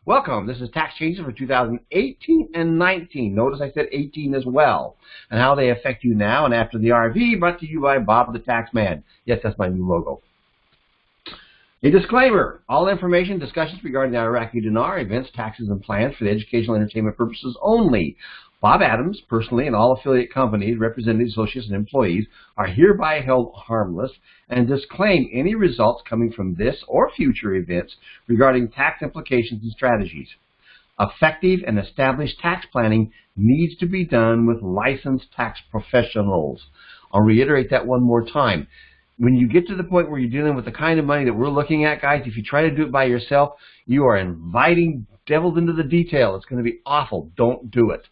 Welcome. This is tax changes for 2018 and 19. Notice I said 18 as well, and how they affect you now and after the RV, brought to you by Bob the Taxman. Yes, that's my new logo. A disclaimer. All information, discussions regarding the Iraqi dinar, events, taxes, and plans for the educational and entertainment purposes only. Bob Adams, personally, and all affiliate companies, representatives, associates, and employees are hereby held harmless and disclaim any results coming from this or future events regarding tax implications and strategies. Effective and established tax planning needs to be done with licensed tax professionals. I'll reiterate that one more time. When you get to the point where you're dealing with the kind of money that we're looking at, guys, if you try to do it by yourself, you are inviting devils into the detail. It's going to be awful. Don't do it.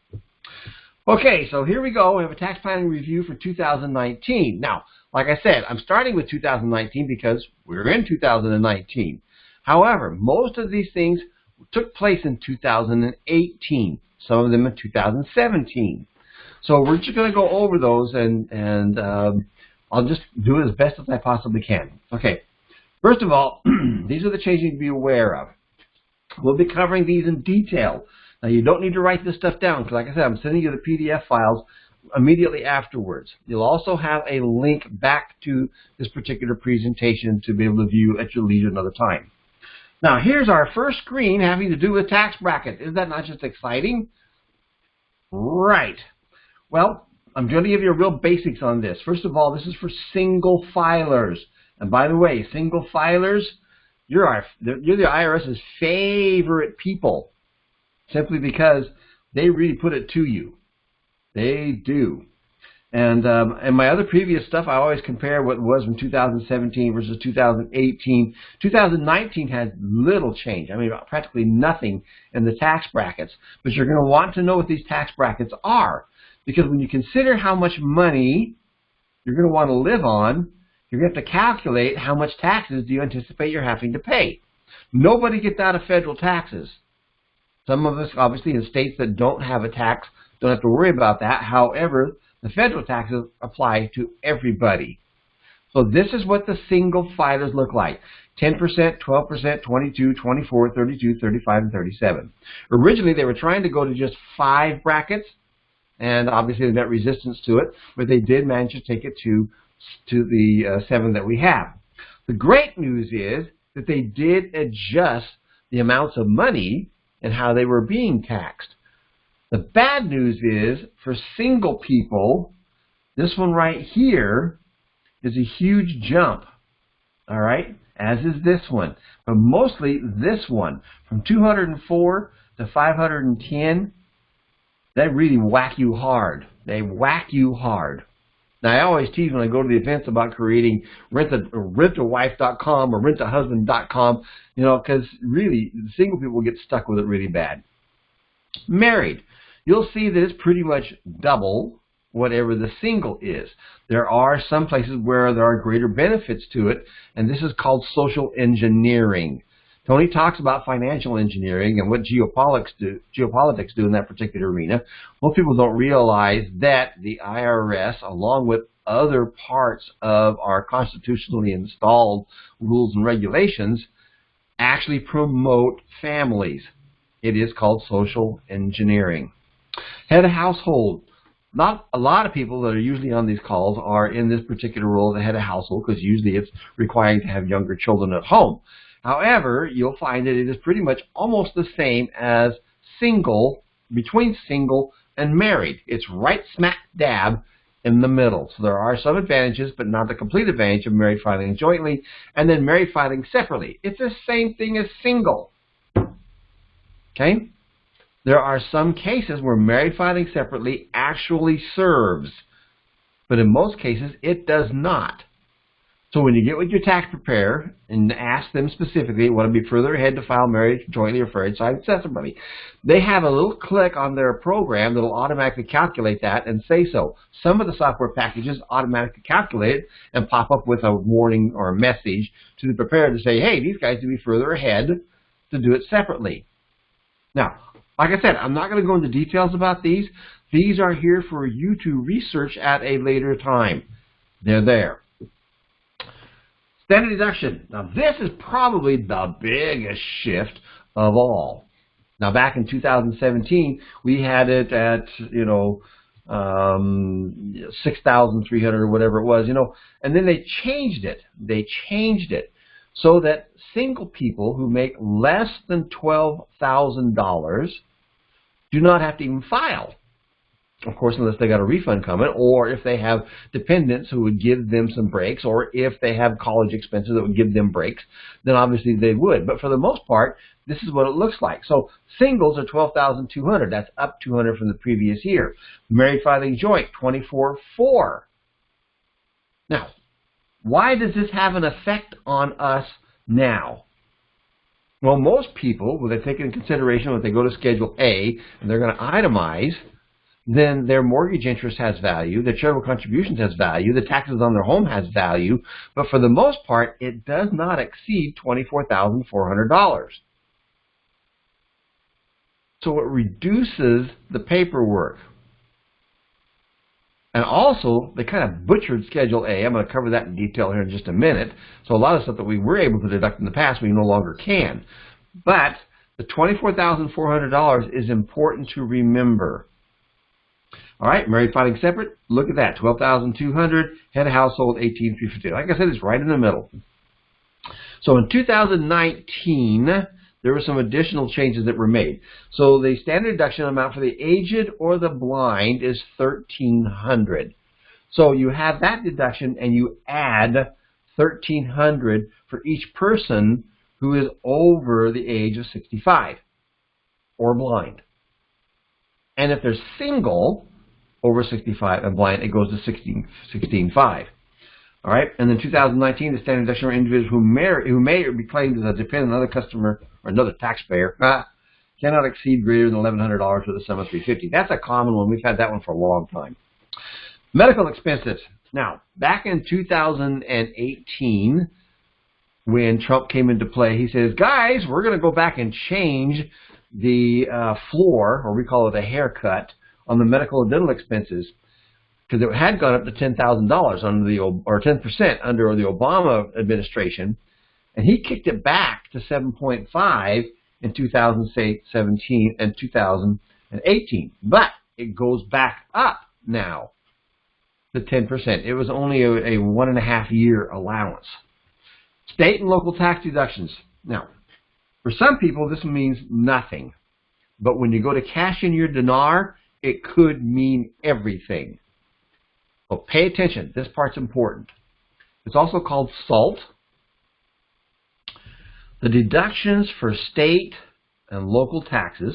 Okay, so here we go. We have a tax planning review for 2019. Now, like I said, I'm starting with 2019 because we're in 2019. However, most of these things took place in 2018, some of them in 2017. So we're just going to go over those, and I'll just do it as best as I possibly can. Okay, first of all, these are the changes to be aware of. We'll be covering these in detail. Now, you don't need to write this stuff down because, like I said, I'm sending you the PDF files immediately afterwards. You'll also have a link back to this particular presentation to be able to view at your leisure another time. Now, here's our first screen having to do with tax bracket. Is that not just exciting? Right. Well, I'm going to give you real basics on this. First of all, this is for single filers. And by the way, single filers, you're the IRS's favorite people, simply because they really put it to you. They do. And my other previous stuff, I always compare what was from 2017 versus 2018. 2019 had little change. I mean, practically nothing in the tax brackets. But you're going to want to know what these tax brackets are, because when you consider how much money you're going to want to live on, you're going to have to calculate how much taxes do you anticipate you're having to pay. Nobody gets out of federal taxes. Some of us, obviously, in states that don't have a tax, don't have to worry about that. However, the federal taxes apply to everybody. So this is what the single filers look like. 10%, 12%, 22, 24, 32, 35, and 37. Originally, they were trying to go to just 5 brackets, and obviously they met resistance to it, but they did manage to take it to the 7 that we have. The great news is that they did adjust the amounts of money and how they were being taxed. The bad news is, for single people, this one right here is a huge jump, all right, as is this one. But mostly this one, from 204 to 510, they really whack you hard. They whack you hard. Now, I always tease when I go to the events about creating rentawife.com or rentahusband.com, you know, because really, the single people get stuck with it really bad. Married, you'll see that it's pretty much double whatever the single is. There are some places where there are greater benefits to it, and this is called social engineering. Tony talks about financial engineering and what geopolitics do in that particular arena. Most people don't realize that the IRS, along with other parts of our constitutionally installed rules and regulations, actually promote families. It is called social engineering. Head of household. Not a lot of people that are usually on these calls are in this particular role as a head of household, because usually it's requiring to have younger children at home. However, you'll find that it is pretty much almost the same as single, between single and married. It's right smack dab in the middle. So there are some advantages, but not the complete advantage of married filing jointly, and then married filing separately. It's the same thing as single. Okay? There are some cases where married filing separately actually serves, but in most cases it does not. So when you get with your tax preparer and ask them specifically, want to be further ahead to file married jointly or married filing separately, they have a little click on their program that will automatically calculate that and say so. Some of the software packages automatically calculate it and pop up with a warning or a message to the preparer to say, hey, these guys will be further ahead to do it separately. Now, like I said, I'm not going to go into details about these. These are here for you to research at a later time. They're there. Standard deduction. Now, this is probably the biggest shift of all. Now, back in 2017, we had it at, 6,300 or whatever it was, and then they changed it. They changed it so that single people who make less than $12,000 do not have to even file. Of course, unless they got a refund coming, or if they have dependents who would give them some breaks, or if they have college expenses that would give them breaks, then obviously they would. But for the most part, this is what it looks like. So singles are $12,200. That's up $200 from the previous year. Married filing joint, $24,400. Now, why does this have an effect on us now? Well, most people, when they take into consideration when they go to Schedule A and they're going to itemize, then their mortgage interest has value, their charitable contributions has value, the taxes on their home has value, but for the most part, it does not exceed $24,400. So it reduces the paperwork. And also, they kind of butchered Schedule A. I'm going to cover that in detail here in just a minute. So a lot of stuff that we were able to deduct in the past, we no longer can. But the $24,400 is important to remember. All right, married filing separate, look at that, $12,200, head of household, $18,350. Like I said, it's right in the middle. So in 2019, there were some additional changes that were made. So the standard deduction amount for the aged or the blind is $1,300. So you have that deduction and you add $1,300 for each person who is over the age of 65 or blind. And if they're single, over 65 and blind, it goes to $16,500. All right, and then 2019, the standard deduction for individuals who may be claimed as a dependent on another customer or another taxpayer cannot exceed greater than $1,100 for the sum of $350. That's a common one. We've had that one for a long time. Medical expenses. Now, back in 2018, when Trump came into play, he says, guys, we're going to go back and change the floor, or we call it a haircut, on the medical and dental expenses, because it had gone up to $10,000 under the, or 10% under the Obama administration, and he kicked it back to 7.5 in 2017 and 2018. But it goes back up now to 10%. It was only a 1.5 year allowance. State and local tax deductions. Now, for some people, this means nothing. But when you go to cash in your dinar, it could mean everything. So pay attention. This part's important. It's also called SALT. The deductions for state and local taxes,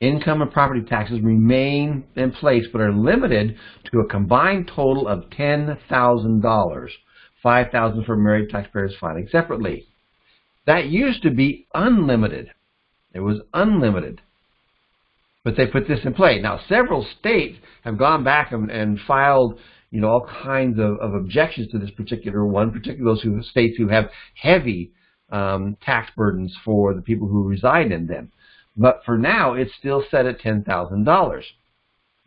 income and property taxes remain in place but are limited to a combined total of $10,000, $5,000 for married taxpayers filing separately. That used to be unlimited. It was unlimited. But they put this in play. Now, several states have gone back and filed, all kinds of objections to this particular one, particularly those states who have heavy tax burdens for the people who reside in them. But for now, it's still set at $10,000.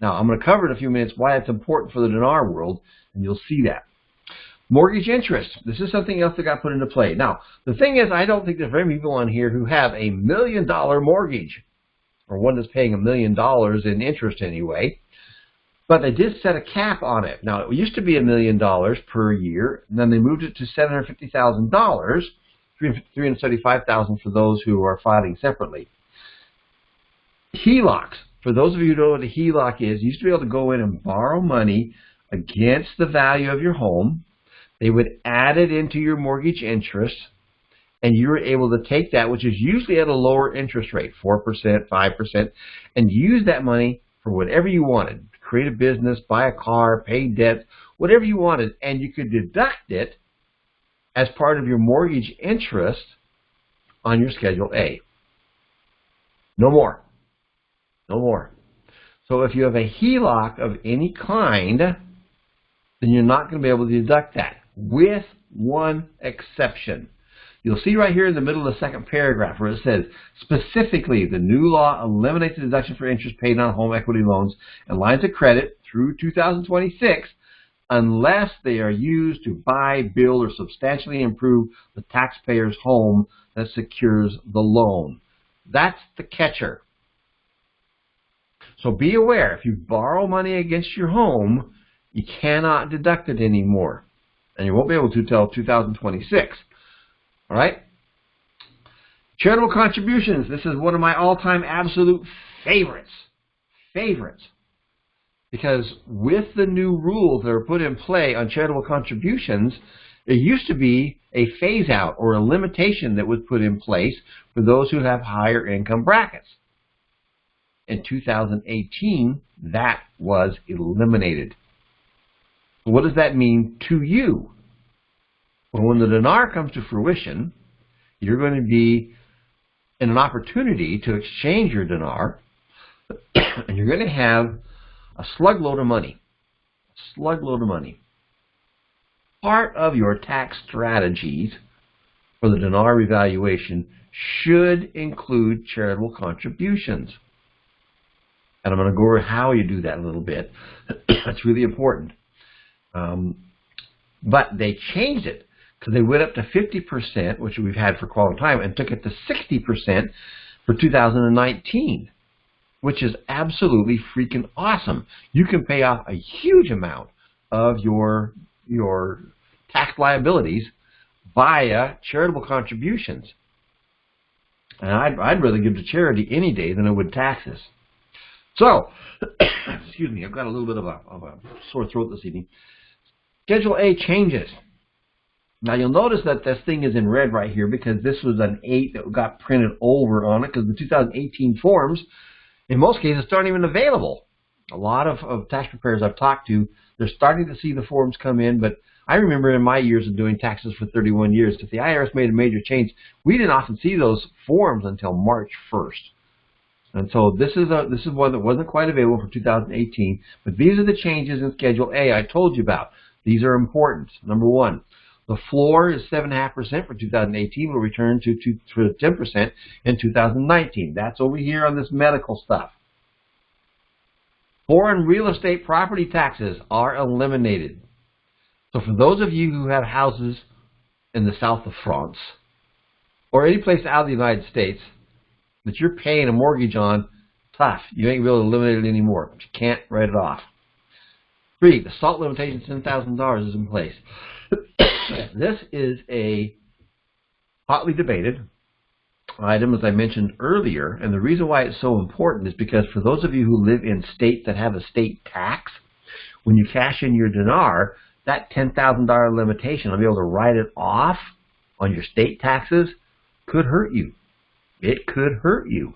Now, I'm going to cover in a few minutes why it's important for the dinar world, and you'll see that. Mortgage interest. This is something else that got put into play. Now, the thing is, I don't think there's very many people on here who have a $1 million mortgage, or one that's paying $1 million in interest anyway. But they did set a cap on it. Now, it used to be $1 million per year, and then they moved it to $750,000, $375,000 for those who are filing separately. HELOCs. For those of you who know what a HELOC is, you used to be able to go in and borrow money against the value of your home. They would add it into your mortgage interest, and you were able to take that, which is usually at a lower interest rate, 4%, 5%, and use that money for whatever you wanted. Create a business, buy a car, pay debts, whatever you wanted, and you could deduct it as part of your mortgage interest on your Schedule A. No more. No more. So if you have a HELOC of any kind, then you're not going to be able to deduct that, with one exception. You'll see right here in the middle of the second paragraph where it says, specifically, the new law eliminates the deduction for interest paid on home equity loans and lines of credit through 2026 unless they are used to buy, build, or substantially improve the taxpayer's home that secures the loan. That's the catcher. So be aware, if you borrow money against your home, you cannot deduct it anymore. And you won't be able to until 2026. All right? Charitable contributions. This is one of my all-time absolute favorites. Because with the new rules that are put in play on charitable contributions, there used to be a phase-out or a limitation that was put in place for those who have higher income brackets. In 2018, that was eliminated. What does that mean to you? Well, when the dinar comes to fruition, you're going to be in an opportunity to exchange your dinar, and you're going to have a slug load of money. Part of your tax strategies for the dinar revaluation should include charitable contributions. And I'm going to go over how you do that a little bit. That's really important. But they changed it because they went up to 50%, which we've had for quite a time, and took it to 60% for 2019, which is absolutely freaking awesome. You can pay off a huge amount of your tax liabilities via charitable contributions. And I'd rather give to charity any day than I would taxes. So, excuse me, I've got a little bit of a sore throat this evening. Schedule A changes. Now you'll notice that this thing is in red right here because this was an 8 that got printed over on it because the 2018 forms, in most cases, aren't even available. A lot of tax preparers I've talked to, they're starting to see the forms come in, but I remember in my years of doing taxes for 31 years, if the IRS made a major change, we didn't often see those forms until March 1st. And so this is one that wasn't quite available for 2018, but these are the changes in Schedule A I told you about. These are important. Number one, the floor is 7.5% for 2018. Will return to 10% in 2019. That's over here on this medical stuff. Foreign real estate property taxes are eliminated. So for those of you who have houses in the south of France or any place out of the United States that you're paying a mortgage on, tough. You ain't able to eliminate it anymore. You can't write it off. 3, the SALT limitation, $10,000 is in place. This is a hotly debated item, as I mentioned earlier, and the reason why it's so important is because for those of you who live in states that have a state tax, when you cash in your dinar, that $10,000 limitation, I'll be able to write it off on your state taxes, could hurt you. It could hurt you.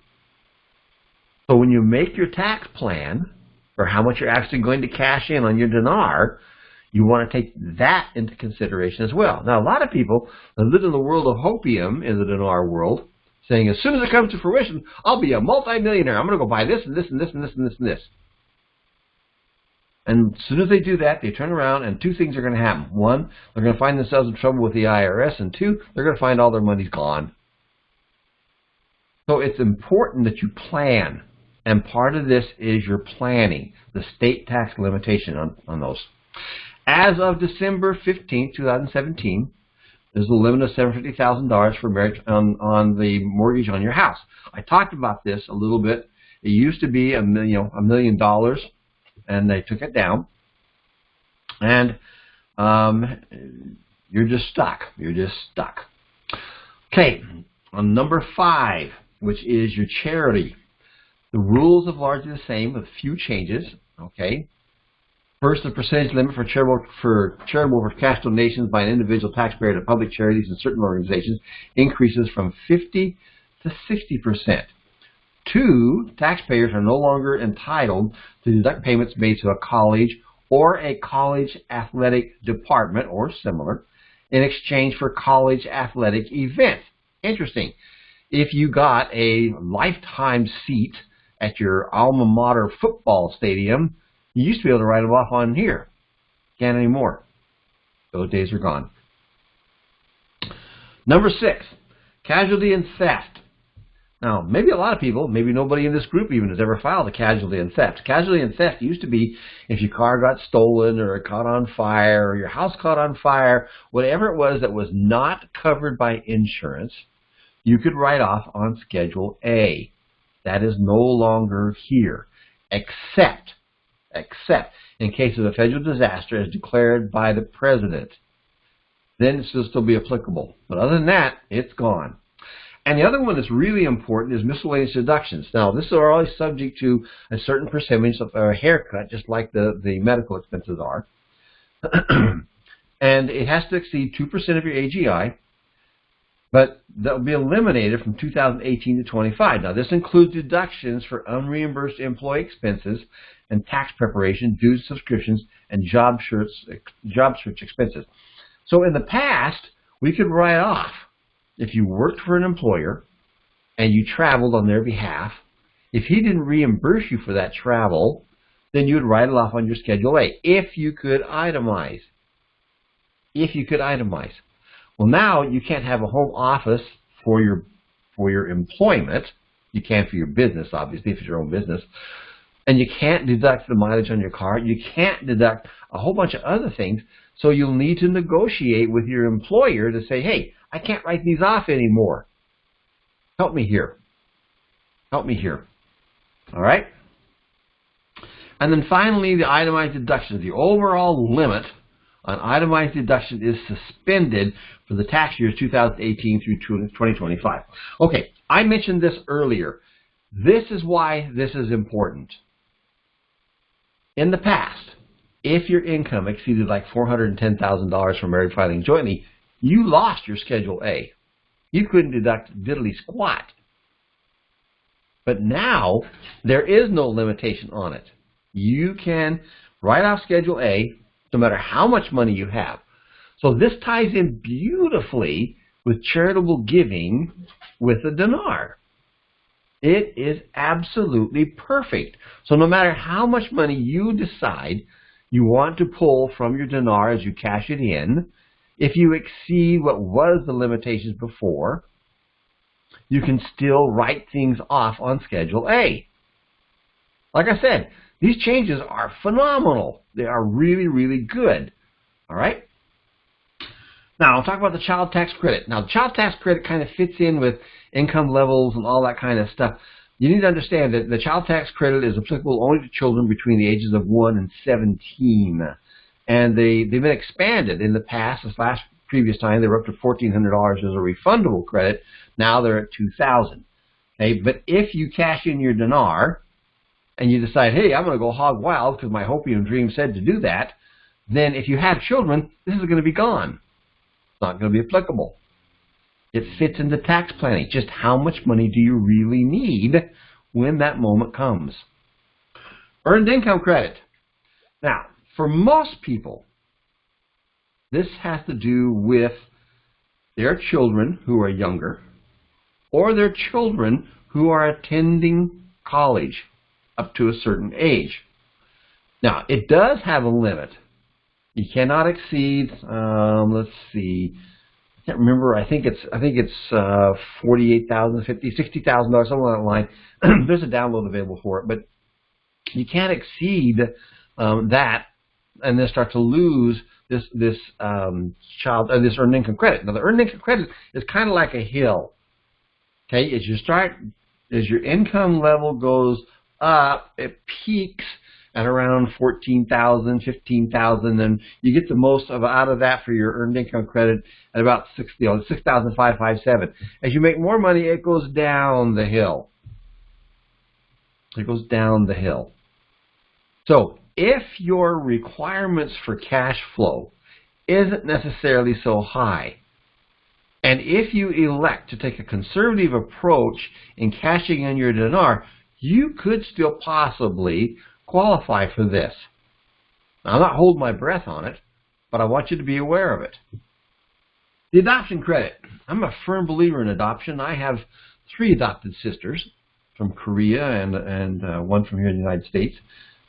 So when you make your tax plan for how much you're actually going to cash in on your dinar, you want to take that into consideration as well. Now, a lot of people that live in the world of hopium in the dinar world, saying as soon as it comes to fruition, I'll be a multi-millionaire. I'm going to go buy this and this and this and this and this and this. And as soon as they do that, they turn around and 2 things are going to happen. 1, they're going to find themselves in trouble with the IRS, and 2, they're going to find all their money's gone. So it's important that you plan, and part of this is your planning, the state tax limitation on those. As of December 15, 2017, there's a limit of $750,000 for marriage on the mortgage on your house. I talked about this a little bit. It used to be $1 million, and they took it down. And you're just stuck. You're just stuck. Okay, on number 5, which is your charity. The rules are largely the same with a few changes. Okay. First, the percentage limit for charitable cash donations by an individual taxpayer to public charities and certain organizations increases from 50 to 60%. 2, taxpayers are no longer entitled to deduct payments made to a college or a college athletic department or similar in exchange for college athletic events. Interesting. If you got a lifetime seat at your alma mater football stadium, you used to be able to write them off on here. Can't anymore. Those days are gone. Number 6, casualty and theft. Now, maybe a lot of people, maybe nobody in this group even has ever filed a casualty and theft. Casualty and theft used to be if your car got stolen or it caught on fire or your house caught on fire, whatever it was that was not covered by insurance, you could write off on Schedule A. That is no longer here, except in case of a federal disaster as declared by the President. Then it will still be applicable. But other than that, it's gone. And the other one that's really important is miscellaneous deductions. Now, this is always subject to a certain percentage of a haircut, just like the medical expenses are. And it has to exceed 2% of your AGI, but that will be eliminated from 2018 to 25. Now, this includes deductions for unreimbursed employee expenses and tax preparation, dues, subscriptions, and job search expenses. So in the past, we could write off if you worked for an employer and you traveled on their behalf. If he didn't reimburse you for that travel, then you would write it off on your Schedule A if you could itemize. If you could itemize. Well, now you can't have a home office for your employment. You can for your business, obviously, if it's your own business. And you can't deduct the mileage on your car. You can't deduct a whole bunch of other things. So you'll need to negotiate with your employer to say, hey, I can't write these off anymore. Help me here. Help me here. All right? And then finally, the itemized deductions. The overall limit on itemized deduction is suspended for the tax years 2018 through 2025. Okay, I mentioned this earlier. This is why this is important. In the past, if your income exceeded like $410,000 from married filing jointly, you lost your Schedule A. You couldn't deduct diddly squat. But now, there is no limitation on it. You can write off Schedule A no matter how much money you have. So this ties in beautifully with charitable giving with the dinar. It is absolutely perfect. So no matter how much money you decide you want to pull from your dinar as you cash it in, if you exceed what was the limitations before, you can still write things off on Schedule A. Like I said, these changes are phenomenal. They are really, really good. All right? Now, I'll talk about the child tax credit. Now, the child tax credit kind of fits in with income levels and all that kind of stuff. You need to understand that the child tax credit is applicable only to children between the ages of 1 and 17. And they've been expanded. In the past, this previous time, they were up to $1,400 as a refundable credit. Now they're at $2,000. Okay? But if you cash in your dinar and you decide, hey, I'm going to go hog wild because my hopium dream said to do that, then if you have children, this is going to be gone. It's not going to be applicable. It fits into tax planning. Just how much money do you really need when that moment comes? Earned income credit. Now, for most people, this has to do with their children who are younger or their children who are attending college up to a certain age. Now, it does have a limit. You cannot exceed, let's see, I can't remember. I think it's $48,000, $60,000, something along that line. There's a download available for it, but you can't exceed that and then start to lose this earned income credit. Now, the earned income credit is kind of like a hill. Okay, as your income level goes up, it peaks at around $14,000, $15,000, and you get the most out of that for your earned income credit at about $6,557. As you make more money, it goes down the hill. It goes down the hill. So if your requirements for cash flow isn't necessarily so high, and if you elect to take a conservative approach in cashing in your dinar, you could still possibly qualify for this. Now, I'm not holding my breath on it, but I want you to be aware of it. The adoption credit. I'm a firm believer in adoption. I have 3 adopted sisters from Korea and one from here in the United States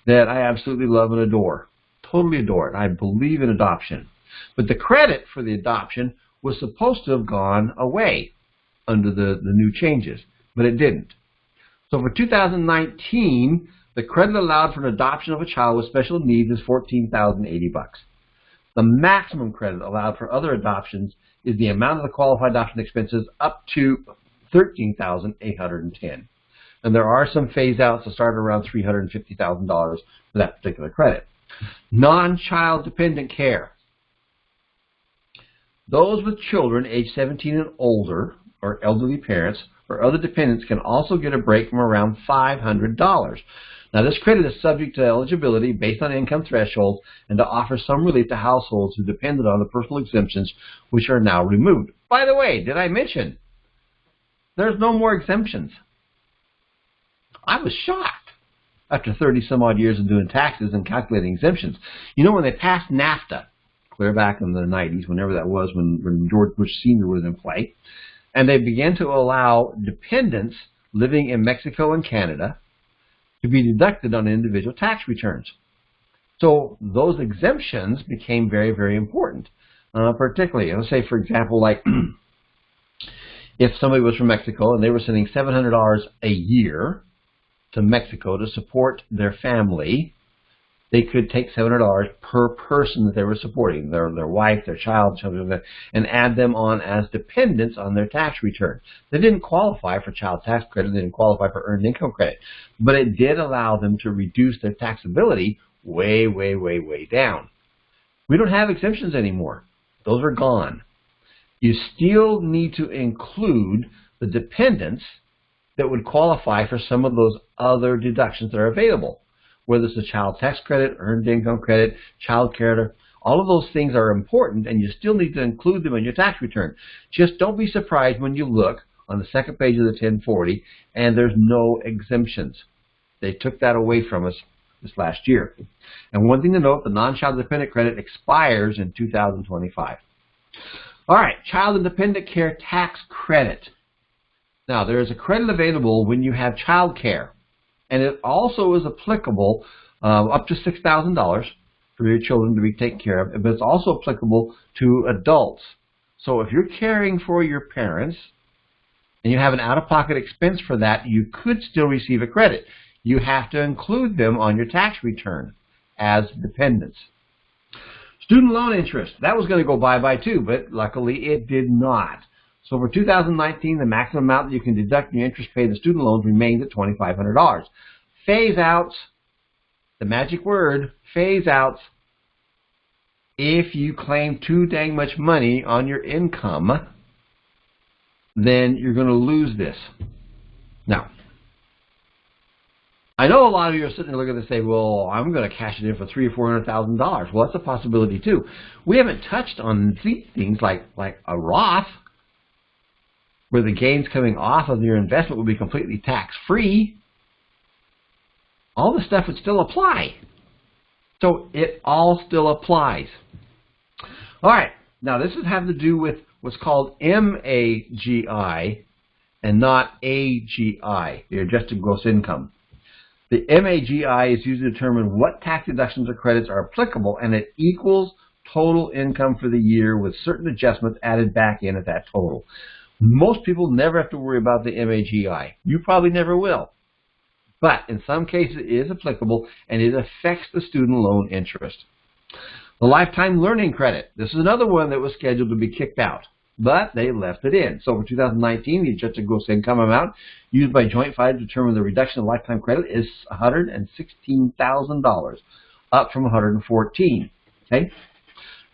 that I absolutely love and adore. Totally adore it. I believe in adoption. But the credit for the adoption was supposed to have gone away under the new changes, but it didn't. So for 2019, the credit allowed for an adoption of a child with special needs is $14,080. The maximum credit allowed for other adoptions is the amount of the qualified adoption expenses up to $13,810. And there are some phase outs that start around $350,000 for that particular credit. Non-child dependent care. Those with children age 17 and older, or elderly parents, or other dependents can also get a break from around $500. Now, this credit is subject to eligibility based on income thresholds and to offer some relief to households who depended on the personal exemptions, which are now removed. By the way, did I mention there's no more exemptions? I was shocked after 30-some-odd years of doing taxes and calculating exemptions. You know, when they passed NAFTA, clear back in the 90s, whenever that was, when George Bush Sr. was in play, and they began to allow dependents living in Mexico and Canada to be deducted on individual tax returns. So those exemptions became very, very important, particularly, let's say, for example, like if somebody was from Mexico and they were sending $700 a year to Mexico to support their family, they could take $700 per person that they were supporting, their wife, their child, and add them on as dependents on their tax return. They didn't qualify for child tax credit, they didn't qualify for earned income credit, but it did allow them to reduce their taxability way, way, way, way down. We don't have exemptions anymore. Those are gone. You still need to include the dependents that would qualify for some of those other deductions that are available, whether it's a child tax credit, earned income credit, child care. All of those things are important, and you still need to include them in your tax return. Just don't be surprised when you look on the second page of the 1040 and there's no exemptions. They took that away from us this last year. And one thing to note, the non-child dependent credit expires in 2025. All right, child and dependent care tax credit. Now, there is a credit available when you have child care, and it also is applicable up to $6,000 for your children to be taken care of, but it's also applicable to adults. So if you're caring for your parents and you have an out-of-pocket expense for that, you could still receive a credit. You have to include them on your tax return as dependents. Student loan interest, that was going to go bye-bye too, but luckily it did not. So for 2019, the maximum amount that you can deduct from your interest paid in student loans remains at $2,500. Phase outs, the magic word, phase outs, if you claim too dang much money on your income, then you're going to lose this. Now, I know a lot of you are sitting there looking and say, well, I'm going to cash it in for $300,000 or $400,000. Well, that's a possibility too. We haven't touched on things like a Roth, where the gains coming off of your investment will be completely tax-free. All this stuff would still apply. So it all still applies. All right, now this would have to do with what's called MAGI and not AGI, the adjusted gross income. The MAGI is used to determine what tax deductions or credits are applicable, and it equals total income for the year with certain adjustments added back in at that total. Most people never have to worry about the MAGI. You probably never will. But in some cases it is applicable, and it affects the student loan interest. The lifetime learning credit. This is another one that was scheduled to be kicked out, but they left it in. So for 2019, the adjusted gross income amount used by joint filers to determine the reduction of lifetime credit is $116,000, up from $114,000. Okay?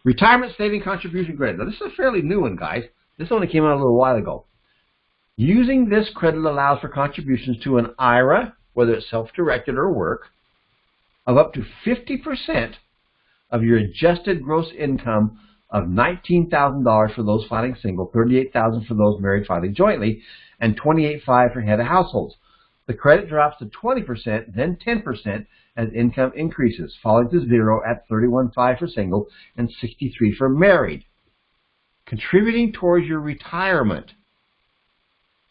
Retirement saving contribution credit. Now this is a fairly new one, guys. This only came out a little while ago. Using this credit allows for contributions to an IRA, whether it's self-directed or work, of up to 50% of your adjusted gross income of $19,000 for those filing single, $38,000 for those married filing jointly, and $28,500 for head of households. The credit drops to 20%, then 10% as income increases, falling to zero at $31,500 for single and $63,000 for married. Contributing towards your retirement.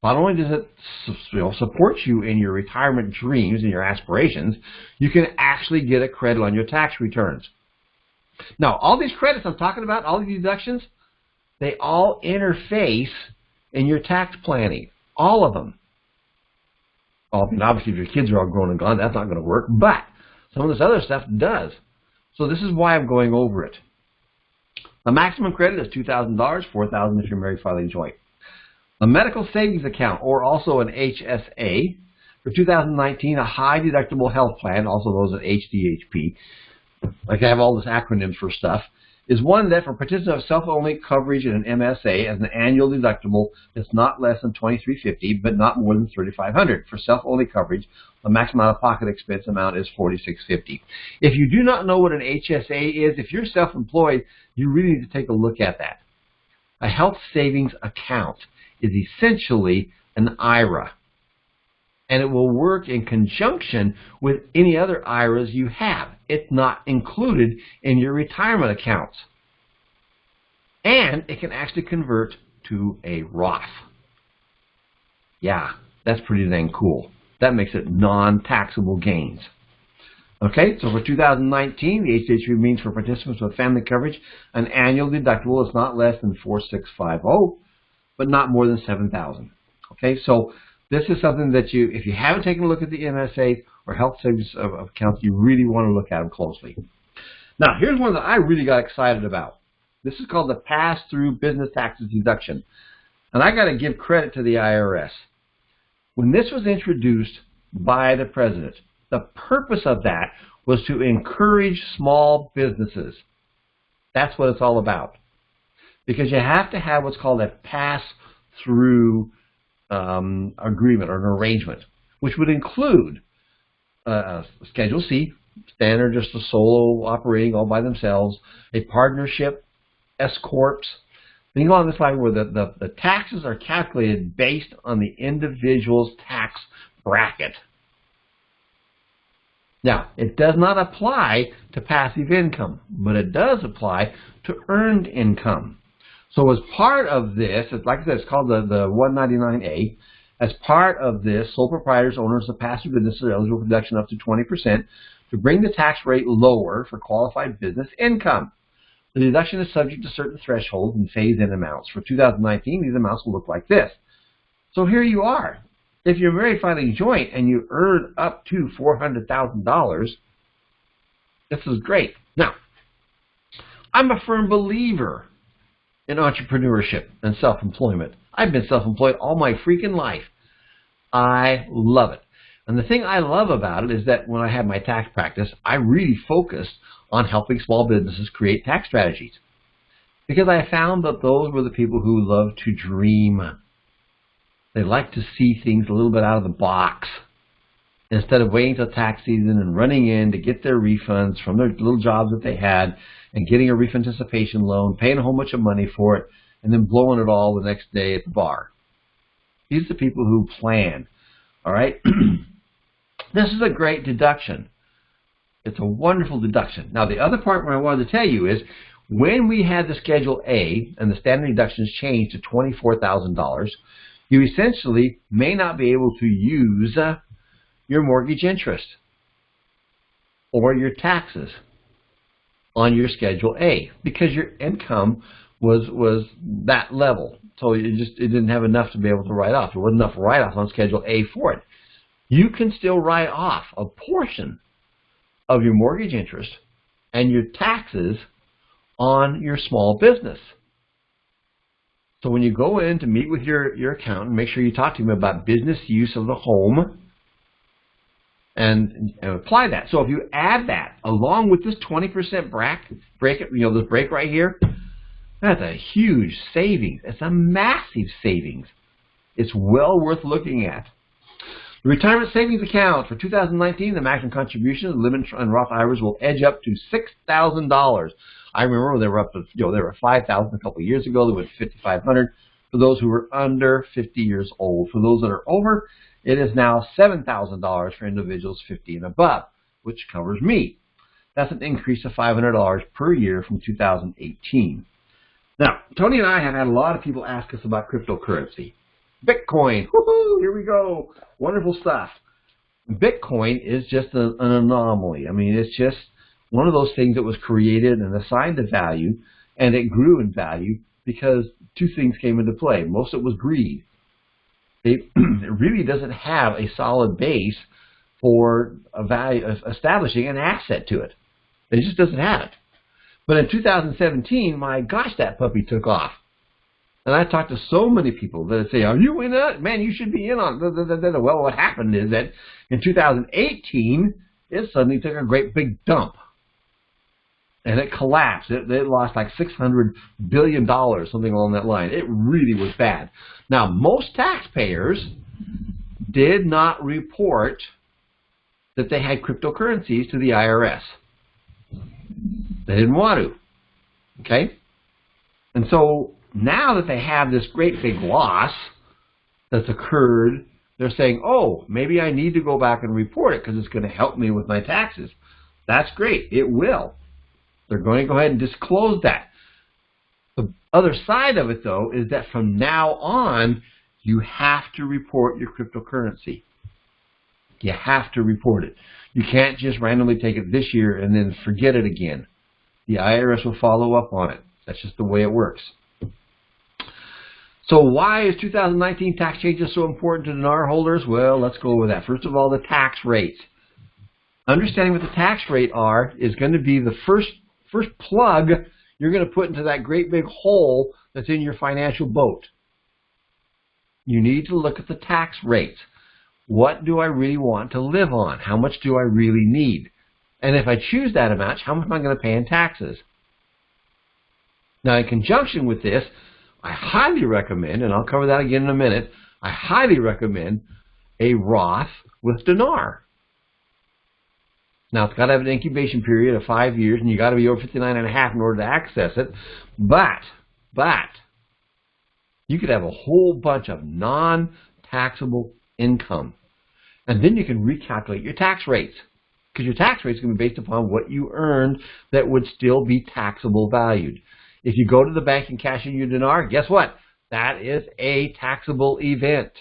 Not only does it support you in your retirement dreams and your aspirations, you can actually get a credit on your tax returns. Now, all these credits I'm talking about, all these deductions, they all interface in your tax planning. All of them. Well, I mean, obviously, if your kids are all grown and gone, that's not going to work, but some of this other stuff does. So this is why I'm going over it. The maximum credit is $2,000, $4,000 if you're married filing joint. A medical savings account, or also an HSA, for 2019, a high deductible health plan, also known as an HDHP, like I have all these acronyms for stuff, is one that for participants of self-only coverage in an MSA has an annual deductible that's not less than $2,350, but not more than $3,500. For self-only coverage, the maximum out-of-pocket expense amount is $4,650. If you do not know what an HSA is, if you're self-employed, you really need to take a look at that. A health savings account is essentially an IRA, and it will work in conjunction with any other IRAs you have. It's not included in your retirement accounts. And it can actually convert to a Roth. Yeah, that's pretty dang cool. That makes it non-taxable gains. Okay, so for 2019, the HDHP means for participants with family coverage, an annual deductible is not less than $4,650, but not more than $7,000. Okay, so this is something that you, if you haven't taken a look at the MSA or health savings accounts, you really want to look at them closely. Now, here's one that I really got excited about. This is called the pass-through business taxes deduction. And I got to give credit to the IRS. When this was introduced by the president, the purpose of that was to encourage small businesses. That's what it's all about. Because you have to have what's called a pass-through agreement or an arrangement, which would include Schedule C, standard, just a solo operating all by themselves, a partnership, S-corps, things along this line where the taxes are calculated based on the individual's tax bracket. Now, it does not apply to passive income, but it does apply to earned income. So as part of this, like I said, it's called the 199A. As part of this, sole proprietors, owners of passive businesses are eligible for deduction up to 20% to bring the tax rate lower for qualified business income. The deduction is subject to certain thresholds and phase-in amounts. For 2019, these amounts will look like this. So here you are. If you're married filing joint and you earn up to $400,000, this is great. Now, I'm a firm believer in entrepreneurship and self-employment. I've been self-employed all my freaking life. I love it. And the thing I love about it is that when I had my tax practice, I really focused on helping small businesses create tax strategies. Because I found that those were the people who love to dream. They like to see things a little bit out of the box. Instead of waiting till tax season and running in to get their refunds from their little jobs that they had and getting a refund anticipation loan, paying a whole bunch of money for it, and then blowing it all the next day at the bar. These are the people who plan. All right? This is a great deduction. It's a wonderful deduction. Now, the other part what I wanted to tell you is when we had the Schedule A and the standard deductions changed to $24,000, you essentially may not be able to use your mortgage interest or your taxes on your Schedule A because your income was that level. So it didn't have enough to be able to write off. There wasn't enough write-off on Schedule A for it. You can still write off a portion of your mortgage interest and your taxes on your small business. So when you go in to meet with your accountant, make sure you talk to him about business use of the home and apply that. So if you add that along with this 20% bracket, this break right here, that's a huge savings. It's a massive savings. It's well worth looking at. The retirement savings account for 2019, the maximum contribution, limit and Roth IRAs will edge up to $6,000. I remember they were up to, they were $5,000 a couple of years ago. They went to $5,500 for those who were under 50 years old. For those that are over, it is now $7,000 for individuals 50 and above, which covers me. That's an increase of $500 per year from 2018. Now, Tony and I have had a lot of people ask us about cryptocurrency. Bitcoin, woohoo, here we go, wonderful stuff. Bitcoin is just an anomaly. I mean, it's just one of those things that was created and assigned a value, and it grew in value because two things came into play. Most of it was greed. It really doesn't have a solid base for a value, establishing an asset to it. It just doesn't have it. But in 2017, my gosh, that puppy took off. And I talked to so many people that say, are you in it? Man, you should be in on it. Well, what happened is that in 2018, it suddenly took a great big dump. And it collapsed. It lost like $600 billion, something along that line. It really was bad. Now, most taxpayers did not report that they had cryptocurrencies to the IRS. They didn't want to. Okay? And so now that they have this great big loss that's occurred, they're saying, oh, maybe I need to go back and report it because it's going to help me with my taxes. That's great. It will. They're going to go ahead and disclose that. The other side of it, though, is that from now on, you have to report your cryptocurrency. You have to report it. You can't just randomly take it this year and then forget it again. The IRS will follow up on it. That's just the way it works. So why is 2019 tax changes so important to dinar holders? Well, let's go over that. First of all, the tax rates. Understanding what the tax rate are is going to be the first plug you're going to put into that great big hole that's in your financial boat. You need to look at the tax rates. What do I really want to live on? How much do I really need? And if I choose that amount, how much am I going to pay in taxes? Now, in conjunction with this, I highly recommend, and I'll cover that again in a minute, I highly recommend a Roth with dinar. Now, it's got to have an incubation period of 5 years, and you got to be over 59.5 in order to access it. But you could have a whole bunch of non-taxable income. And then you can recalculate your tax rates, because your tax rate is going to be based upon what you earned that would still be taxable valued. If you go to the bank and cash in your dinar, guess what? That is a taxable event.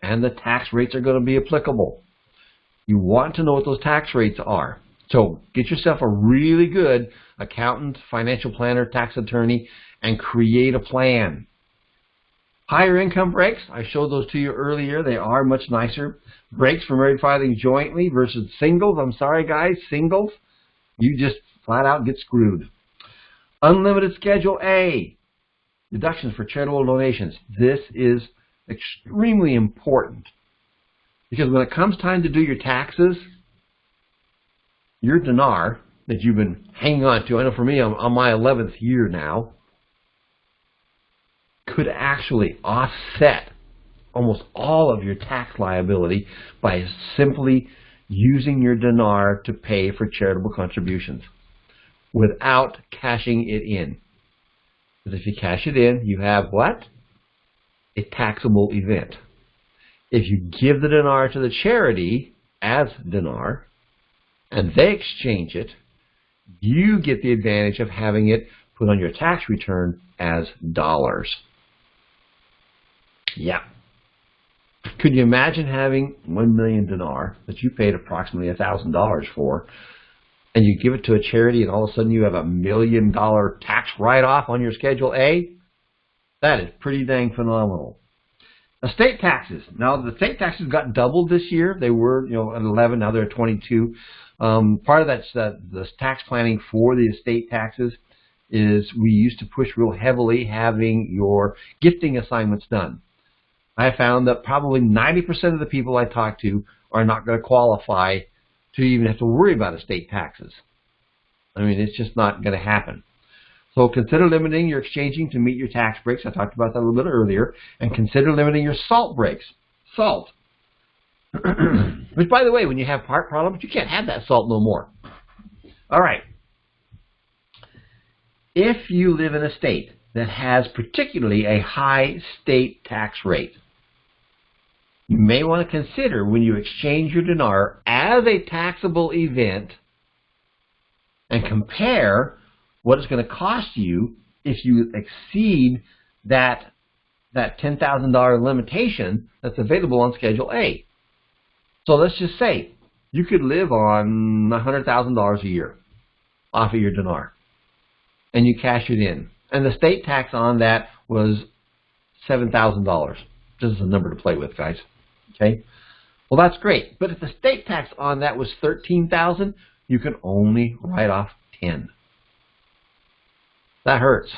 And the tax rates are going to be applicable. You want to know what those tax rates are. So get yourself a really good accountant, financial planner, tax attorney, and create a plan. Higher income breaks, I showed those to you earlier. They are much nicer. Breaks for married filing jointly versus singles. I'm sorry, guys, singles, you just flat out get screwed. Unlimited Schedule A, deductions for charitable donations. This is extremely important because when it comes time to do your taxes, your dinar that you've been hanging on to, I know for me, I'm on my 11th year now, could actually offset almost all of your tax liability by simply using your dinar to pay for charitable contributions without cashing it in. Because if you cash it in, you have what? A taxable event. If you give the dinar to the charity as dinar, and they exchange it, you get the advantage of having it put on your tax return as dollars. Yeah. Could you imagine having 1 million dinar that you paid approximately $1,000 for, and you give it to a charity and all of a sudden you have $1 million tax write-off on your Schedule A? That is pretty dang phenomenal. Estate taxes. Now, the estate taxes got doubled this year. They were, at 11, now they're at 22. Part of that's the tax planning for the estate taxes is we used to push real heavily having your gifting assignments done. I found that probably 90% of the people I talk to are not going to qualify to even have to worry about estate taxes. I mean, it's just not going to happen. So consider limiting your exchanging to meet your tax breaks. I talked about that a little bit earlier. And consider limiting your salt breaks. Salt. Which, by the way, when you have heart problems, you can't have that salt no more. All right. If you live in a state that has particularly a high state tax rate, you may want to consider when you exchange your dinar as a taxable event and compare what it's going to cost you if you exceed that $10,000 limitation that's available on Schedule A. So let's just say you could live on $100,000 a year off of your dinar, and you cash it in. And the state tax on that was $7,000. Just a number to play with, guys. Okay? Well, that's great. But if the state tax on that was $13,000, you can only write off $10,000. That hurts.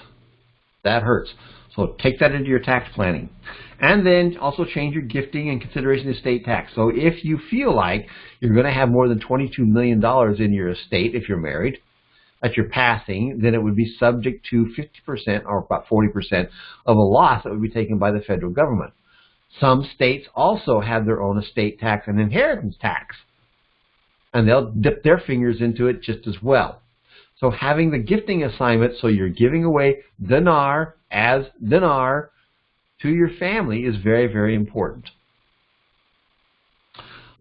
That hurts. So take that into your tax planning. And then also change your gifting and consideration of estate tax. So if you feel like you're going to have more than $22 million in your estate if you're married at your passing, then it would be subject to 50% or about 40% of a loss that would be taken by the federal government. Some states also have their own estate tax and inheritance tax, and they'll dip their fingers into it just as well. So having the gifting assignment, so you're giving away dinar as dinar to your family, is very, very important.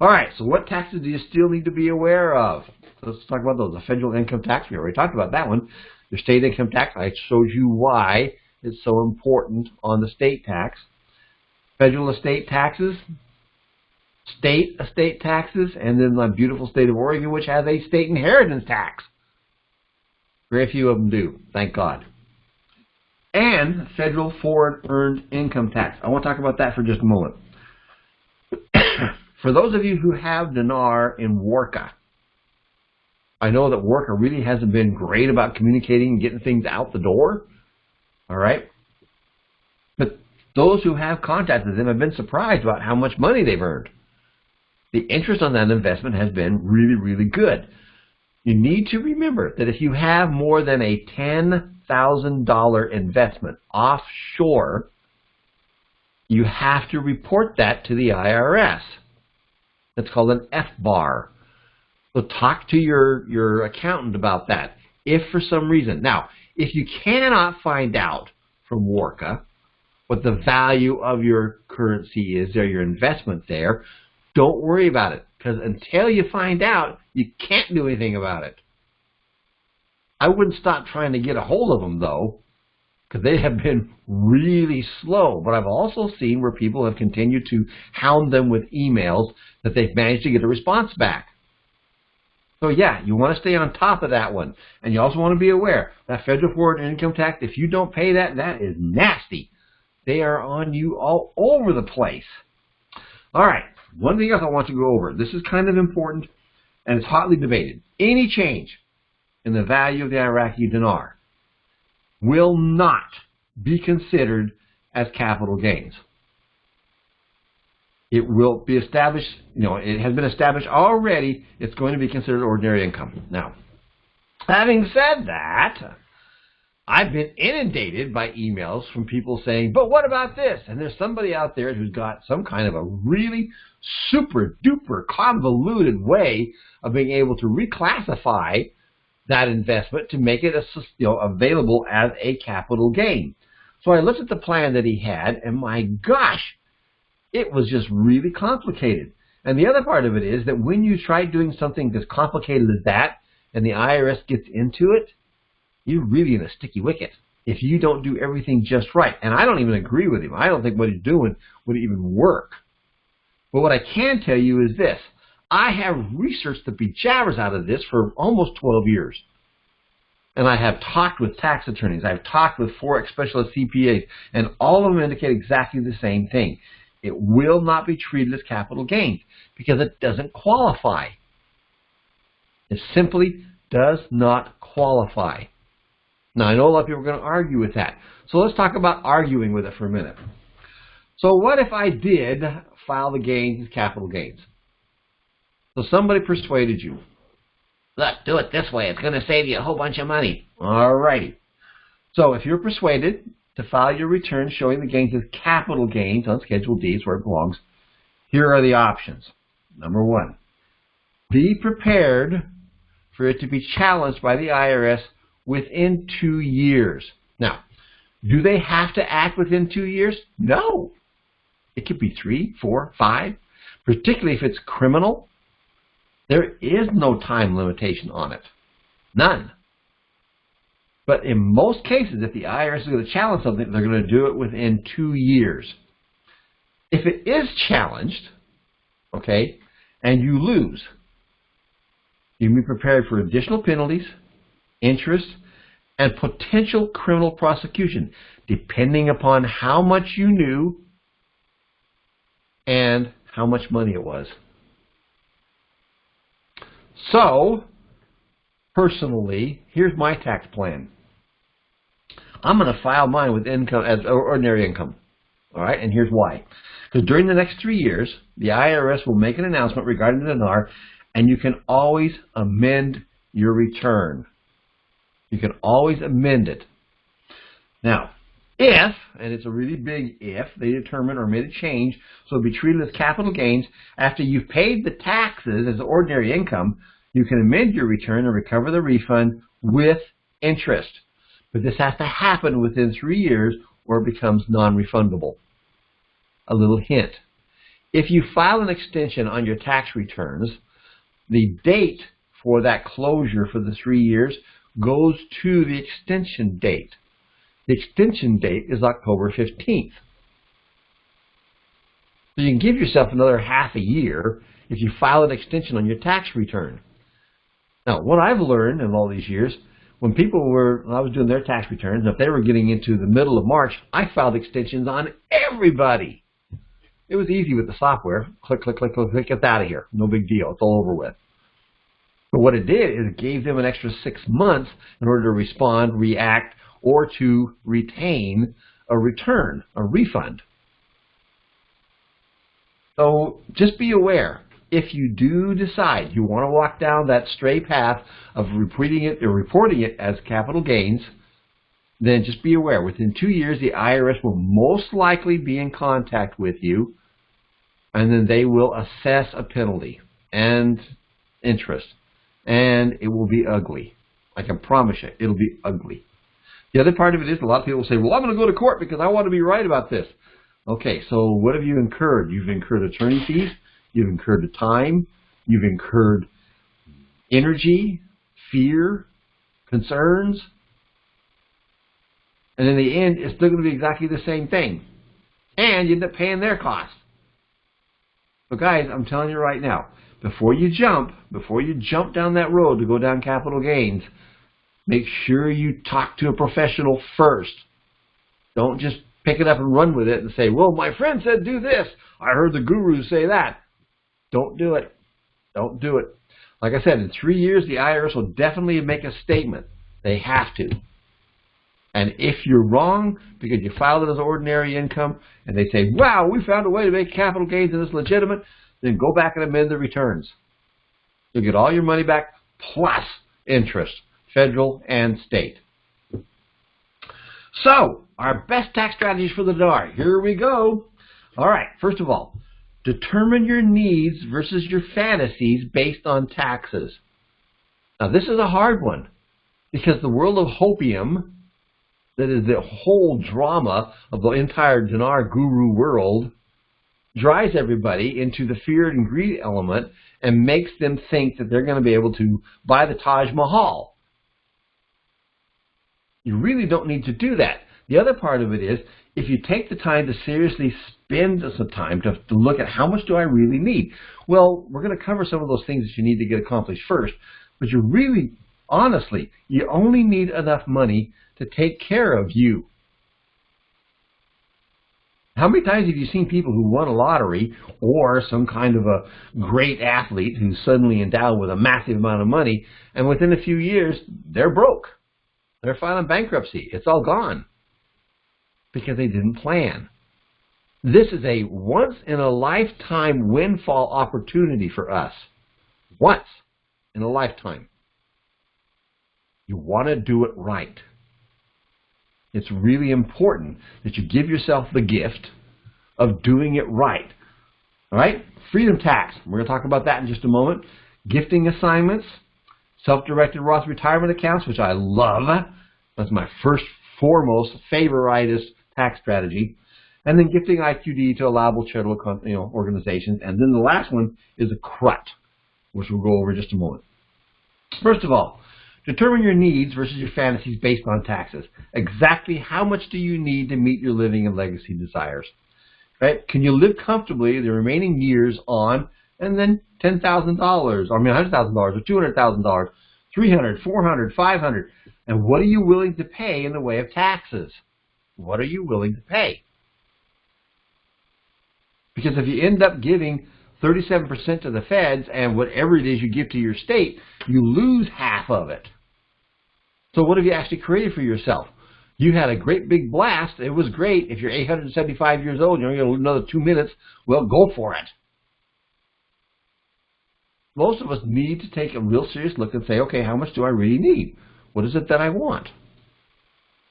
All right, so what taxes do you still need to be aware of? Let's talk about those. The federal income tax, we already talked about that one. Your state income tax, I showed you why it's so important on the state tax. Federal estate taxes, state estate taxes, and then the beautiful state of Oregon, which has a state inheritance tax. Very few of them do, thank God. And federal foreign earned income tax. I want to talk about that for just a moment. For those of you who have dinar in Warka, I know that Warka really hasn't been great about communicating and getting things out the door. All right? But those who have contacted them have been surprised about how much money they've earned. The interest on that investment has been really, really good. You need to remember that if you have more than a $10,000 investment offshore, you have to report that to the IRS. That's called an FBAR. So talk to your accountant about that, if for some reason. Now, if you cannot find out from Warka what the value of your currency is or your investment there, don't worry about it, because until you find out, you can't do anything about it. I wouldn't stop trying to get a hold of them, though, because they have been really slow. But I've also seen where people have continued to hound them with emails that they've managed to get a response back. So yeah, you want to stay on top of that one. And you also want to be aware that federal foreign income tax, if you don't pay that, that is nasty. They are on you all over the place. All right, one thing else I want to go over. This is kind of important, and it's hotly debated. Any change in the value of the Iraqi dinar will not be considered as capital gains. It will be established, it has been established already, it's going to be considered ordinary income. Now, having said that, I've been inundated by emails from people saying, but what about this? And there's somebody out there who's got some kind of a really super duper convoluted way of being able to reclassify that investment to make it available as a capital gain. So I looked at the plan that he had, and my gosh, it was just really complicated. And the other part of it is that when you try doing something as complicated as that, and the IRS gets into it, you're really in a sticky wicket if you don't do everything just right. And I don't even agree with him. I don't think what he's doing would even work. But what I can tell you is this. I have researched the bejabbers out of this for almost 12 years. And I have talked with tax attorneys. I've talked with Forex specialist CPAs. And all of them indicate exactly the same thing. It will not be treated as capital gains because it doesn't qualify. It simply does not qualify. Now, I know a lot of people are going to argue with that. So let's talk about arguing with it for a minute. So what if I did file the gains as capital gains? So somebody persuaded you. Look, do it this way. It's going to save you a whole bunch of money. All righty. So if you're persuaded to file your return showing the gains as capital gains on Schedule D, where it belongs, here are the options. Number one, be prepared for it to be challenged by the IRS within 2 years. Now, do they have to act within 2 years? No. It could be 3, 4, 5, particularly if it's criminal. There is no time limitation on it. None. But in most cases, if the IRS is going to challenge something, they're going to do it within 2 years. If it is challenged, okay, and you lose, you can be prepared for additional penalties, interest, and potential criminal prosecution, depending upon how much you knew and how much money it was. So, personally, here's my tax plan. I'm going to file mine with income as ordinary income. All right, and here's why. Because during the next 3 years, the IRS will make an announcement regarding the dinar, and you can always amend your return. You can always amend it. Now, if, and it's a really big if, they determine or made a change, so it'll be treated as capital gains, after you've paid the taxes as ordinary income, you can amend your return and recover the refund with interest. But this has to happen within 3 years or it becomes non-refundable. A little hint. If you file an extension on your tax returns, the date for that closure for the 3 years goes to the extension date. The extension date is October 15th. So you can give yourself another half a year if you file an extension on your tax return. Now, what I've learned in all these years, when I was doing their tax returns, if they were getting into the middle of March, I filed extensions on everybody. It was easy with the software. Click, click, click, click, click, get out of here. No big deal. It's all over with. But what it did is it gave them an extra 6 months in order to respond, react, or to retain a return, a refund. So just be aware. If you do decide you want to walk down that stray path of reporting it as capital gains, then just be aware, within 2 years, the IRS will most likely be in contact with you, and then they will assess a penalty and interest, and it will be ugly. I can promise you, it'll be ugly. The other part of it is, a lot of people say, well, I'm going to go to court because I want to be right about this. Okay, so what have you incurred? You've incurred attorney fees, you've incurred the time, you've incurred energy, fear, concerns, and in the end, it's still going to be exactly the same thing. And you end up paying their costs. So guys, I'm telling you right now, before you jump down that road to go down capital gains, make sure you talk to a professional first. Don't just pick it up and run with it and say, well, my friend said do this. I heard the gurus say that. Don't do it. Don't do it. Like I said, in 3 years, the IRS will definitely make a statement. They have to. And if you're wrong because you filed it as ordinary income and they say, wow, we found a way to make capital gains and it's legitimate, then go back and amend the returns. You'll get all your money back plus interest, federal and state. So, our best tax strategies for the dinar. Here we go. All right, first of all, determine your needs versus your fantasies based on taxes. Now, this is a hard one because the world of hopium, that is the whole drama of the entire dinar guru world, drives everybody into the fear and greed element and makes them think that they're going to be able to buy the Taj Mahal. You really don't need to do that. The other part of it is, if you take the time to seriously spend some time to look at how much do I really need, well, we're going to cover some of those things that you need to get accomplished first, but you really, honestly, you only need enough money to take care of you. How many times have you seen people who won a lottery or some kind of a great athlete who's suddenly endowed with a massive amount of money, and within a few years, they're broke. They're filing bankruptcy. It's all gone because they didn't plan. This is a once-in-a-lifetime windfall opportunity for us. Once in a lifetime. You want to do it right. It's really important that you give yourself the gift of doing it right. All right? Freedom tax. We're going to talk about that in just a moment. Gifting assignments. Self-directed Roth retirement accounts, which I love. That's my first, foremost, favoritist tax strategy. And then gifting IQD to allowable charitable organizations. And then the last one is a CRUT, which we'll go over in just a moment. First of all, determine your needs versus your fantasies based on taxes. Exactly how much do you need to meet your living and legacy desires? Right? Can you live comfortably the remaining years on, and then $10,000, $100,000, or $200,000, $300,000, $400,000, $500,000? And what are you willing to pay in the way of taxes? What are you willing to pay? Because if you end up giving 37% to the feds and whatever it is you give to your state, you lose half of it. So what have you actually created for yourself? You had a great big blast. It was great. If you're 875 years old, you're going to live another 2 minutes, well, go for it. Most of us need to take a real serious look and say, okay, how much do I really need? What is it that I want?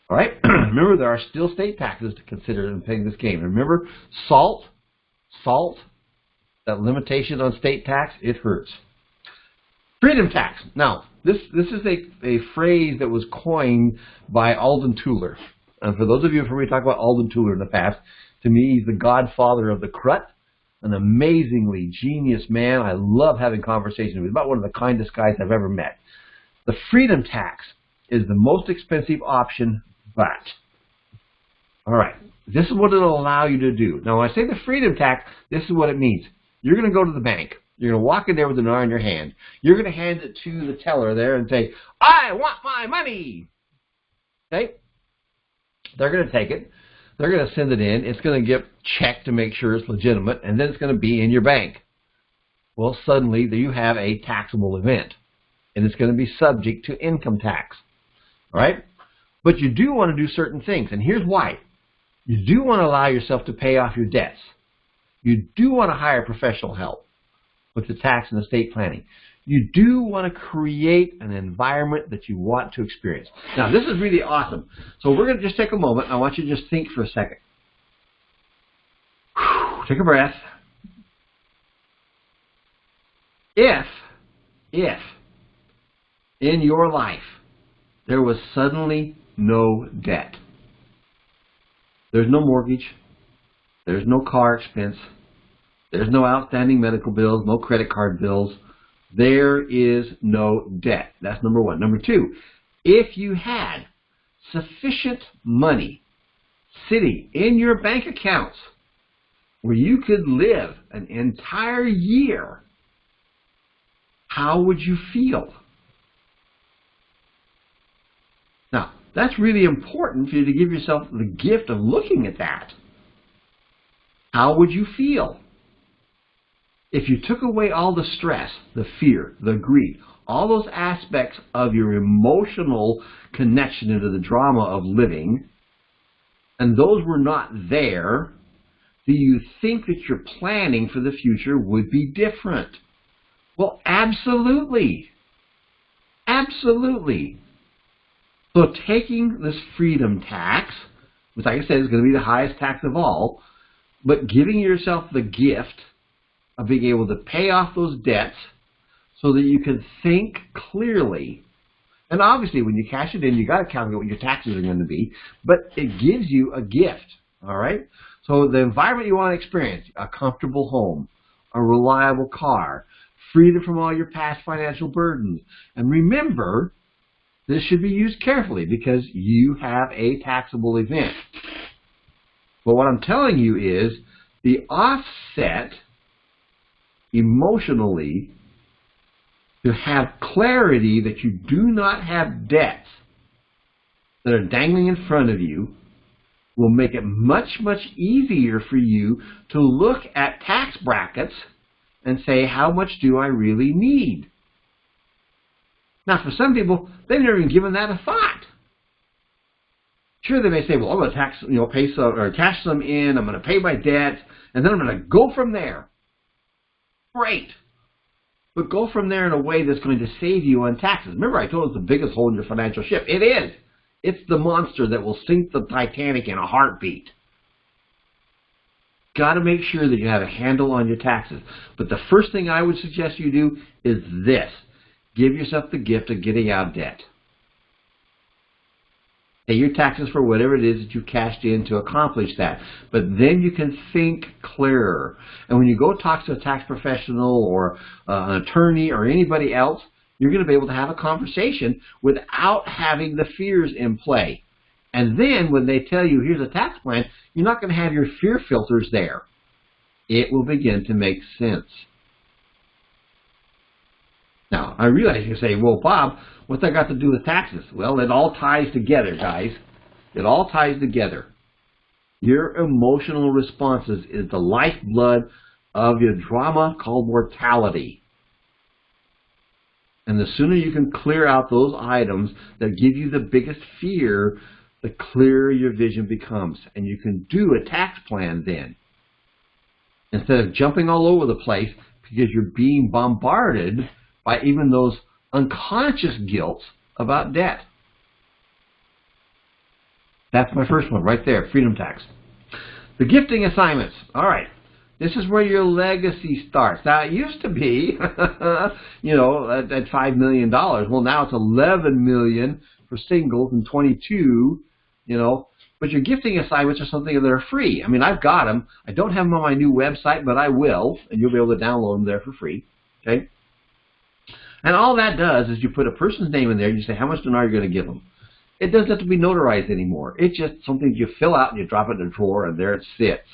All right? Remember, there are still state taxes to consider in paying this game. Remember, salt, that limitation on state tax, it hurts. Freedom tax. Now, this is a phrase that was coined by Alden Tuller. And for those of you who have heard me talk about Alden Tuller in the past, to me, he's the godfather of the crut, an amazingly genius man. I love having conversations with him. About one of the kindest guys I've ever met. The freedom tax is the most expensive option, but, all right, this is what it'll allow you to do. Now, when I say the freedom tax, this is what it means. You're going to go to the bank. You're going to walk in there with a dinar in your hand. You're going to hand it to the teller there and say, I want my money. Okay? They're going to take it. They're going to send it in. It's going to get checked to make sure it's legitimate, and then it's going to be in your bank. Well, suddenly you have a taxable event, and it's going to be subject to income tax. All right? But you do want to do certain things, and here's why. You do want to allow yourself to pay off your debts. You do want to hire professional help with the tax and estate planning. You do want to create an environment that you want to experience. Now, this is really awesome. So we're going to just take a moment. I want you to just think for a second. Take a breath. If in your life there was suddenly no debt, there's no mortgage, there's no car expense, there's no outstanding medical bills, no credit card bills, there is no debt. That's number one. Number two, if you had sufficient money sitting in your bank accounts where you could live an entire year, how would you feel? Now, that's really important for you to give yourself the gift of looking at that. How would you feel? If you took away all the stress, the fear, the greed, all those aspects of your emotional connection into the drama of living, and those were not there, do you think that your planning for the future would be different? Well, absolutely. Absolutely. So taking this freedom tax, which like I said is going to be the highest tax of all, but giving yourself the gift of being able to pay off those debts so that you can think clearly. And obviously when you cash it in, you got to calculate what your taxes are going to be, but it gives you a gift, all right? So the environment you want to experience, a comfortable home, a reliable car, freedom from all your past financial burdens. And remember, this should be used carefully because you have a taxable event. But what I'm telling you is the offset emotionally to have clarity that you do not have debts that are dangling in front of you will make it much, much easier for you to look at tax brackets and say, how much do I really need? Now, for some people, they've never even given that a thought. Sure, they may say, well, I'm going to tax, pay some or cash some in. I'm going to pay my debts, and then I'm going to go from there. Great. But go from there in a way that's going to save you on taxes. Remember, I told you it's the biggest hole in your financial ship. It is. It's the monster that will sink the Titanic in a heartbeat. Got to make sure that you have a handle on your taxes. But the first thing I would suggest you do is this. Give yourself the gift of getting out of debt. Pay your taxes for whatever it is that you cashed in to accomplish that. But then you can think clearer. And when you go talk to a tax professional or an attorney or anybody else, you're going to be able to have a conversation without having the fears in play. And then when they tell you, here's a tax plan, you're not going to have your fear filters there. It will begin to make sense. Now, I realize you say, well, Bob, what's that got to do with taxes? Well, it all ties together, guys. It all ties together. Your emotional responses is the lifeblood of your drama called mortality. And the sooner you can clear out those items that give you the biggest fear, the clearer your vision becomes. And you can do a tax plan then. Instead of jumping all over the place because you're being bombarded by even those unconscious guilts about debt. That's my first one right there, freedom tax. The gifting assignments. All right. This is where your legacy starts. Now, it used to be, you know, at $5 million. Well, now it's $11 million for singles and 22, you know. But your gifting assignments are something that are free. I mean, I've got them. I don't have them on my new website, but I will, and you'll be able to download them there for free. Okay. And all that does is you put a person's name in there, and you say how much dinar you're going to give them. It doesn't have to be notarized anymore. It's just something you fill out and you drop it in a drawer, and there it sits.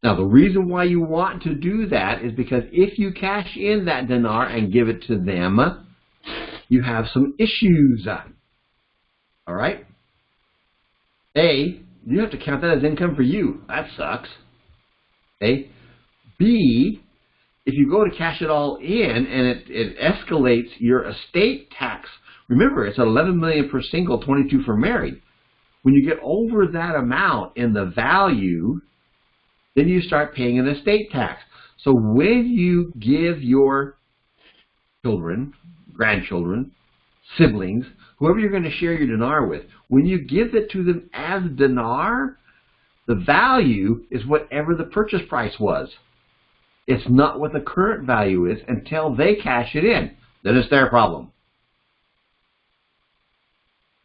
Now, the reason why you want to do that is because if you cash in that dinar and give it to them, you have some issues. All right? A, you have to count that as income for you. That sucks. A. B, if you go to cash it all in and it escalates your estate tax. Remember, it's $11 million per single, 22 for married. When you get over that amount in the value, then you start paying an estate tax. So when you give your children, grandchildren, siblings, whoever you're going to share your dinar with, when you give it to them as dinar, the value is whatever the purchase price was. It's not what the current value is until they cash it in. Then it's their problem.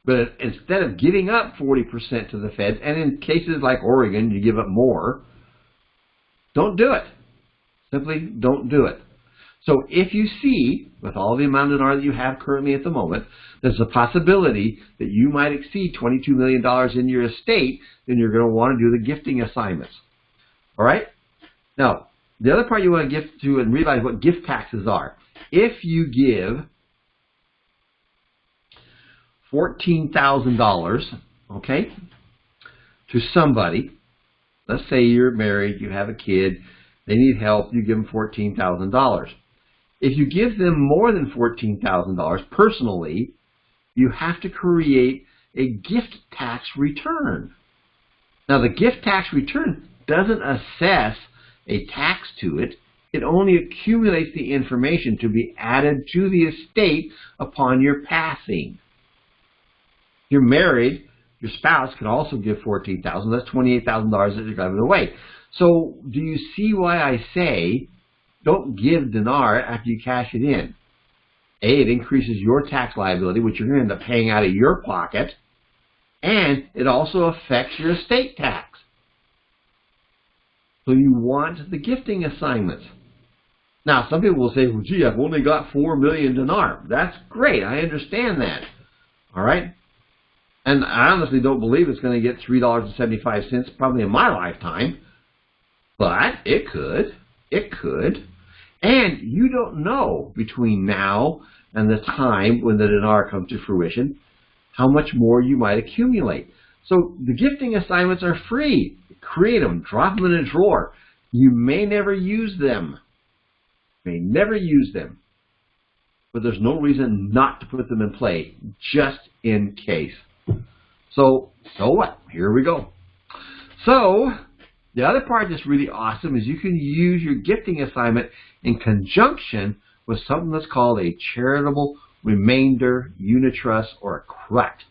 But instead of giving up 40% to the feds, and in cases like Oregon, you give up more, don't do it. Simply don't do it. So if you see, with all the amount of dinar that you have currently at the moment, there's a possibility that you might exceed $22 million in your estate, then you're going to want to do the gifting assignments. All right? Now, the other part you want to gift to and realize what gift taxes are. If you give $14,000, okay, to somebody, let's say you're married, you have a kid, they need help, you give them $14,000. If you give them more than $14,000 personally, you have to create a gift tax return. Now, the gift tax return doesn't assess a tax to it. It only accumulates the information to be added to the estate upon your passing. If you're married, your spouse can also give $14,000. That's $28,000 that you're giving away. So do you see why I say don't give dinar after you cash it in? A, it increases your tax liability, which you're going to end up paying out of your pocket, and it also affects your estate tax. So you want the gifting assignments. Now, some people will say, well, gee, I've only got 4 million dinar. That's great. I understand that. All right? And I honestly don't believe it's going to get $3.75 probably in my lifetime. But it could. It could. And you don't know between now and the time when the dinar comes to fruition how much more you might accumulate. So the gifting assignments are free. Create them. Drop them in a drawer. You may never use them. You may never use them. But there's no reason not to put them in play, just in case. So what? Here we go. So the other part that's really awesome is you can use your gifting assignment in conjunction with something that's called a charitable remainder unitrust or a CRUT.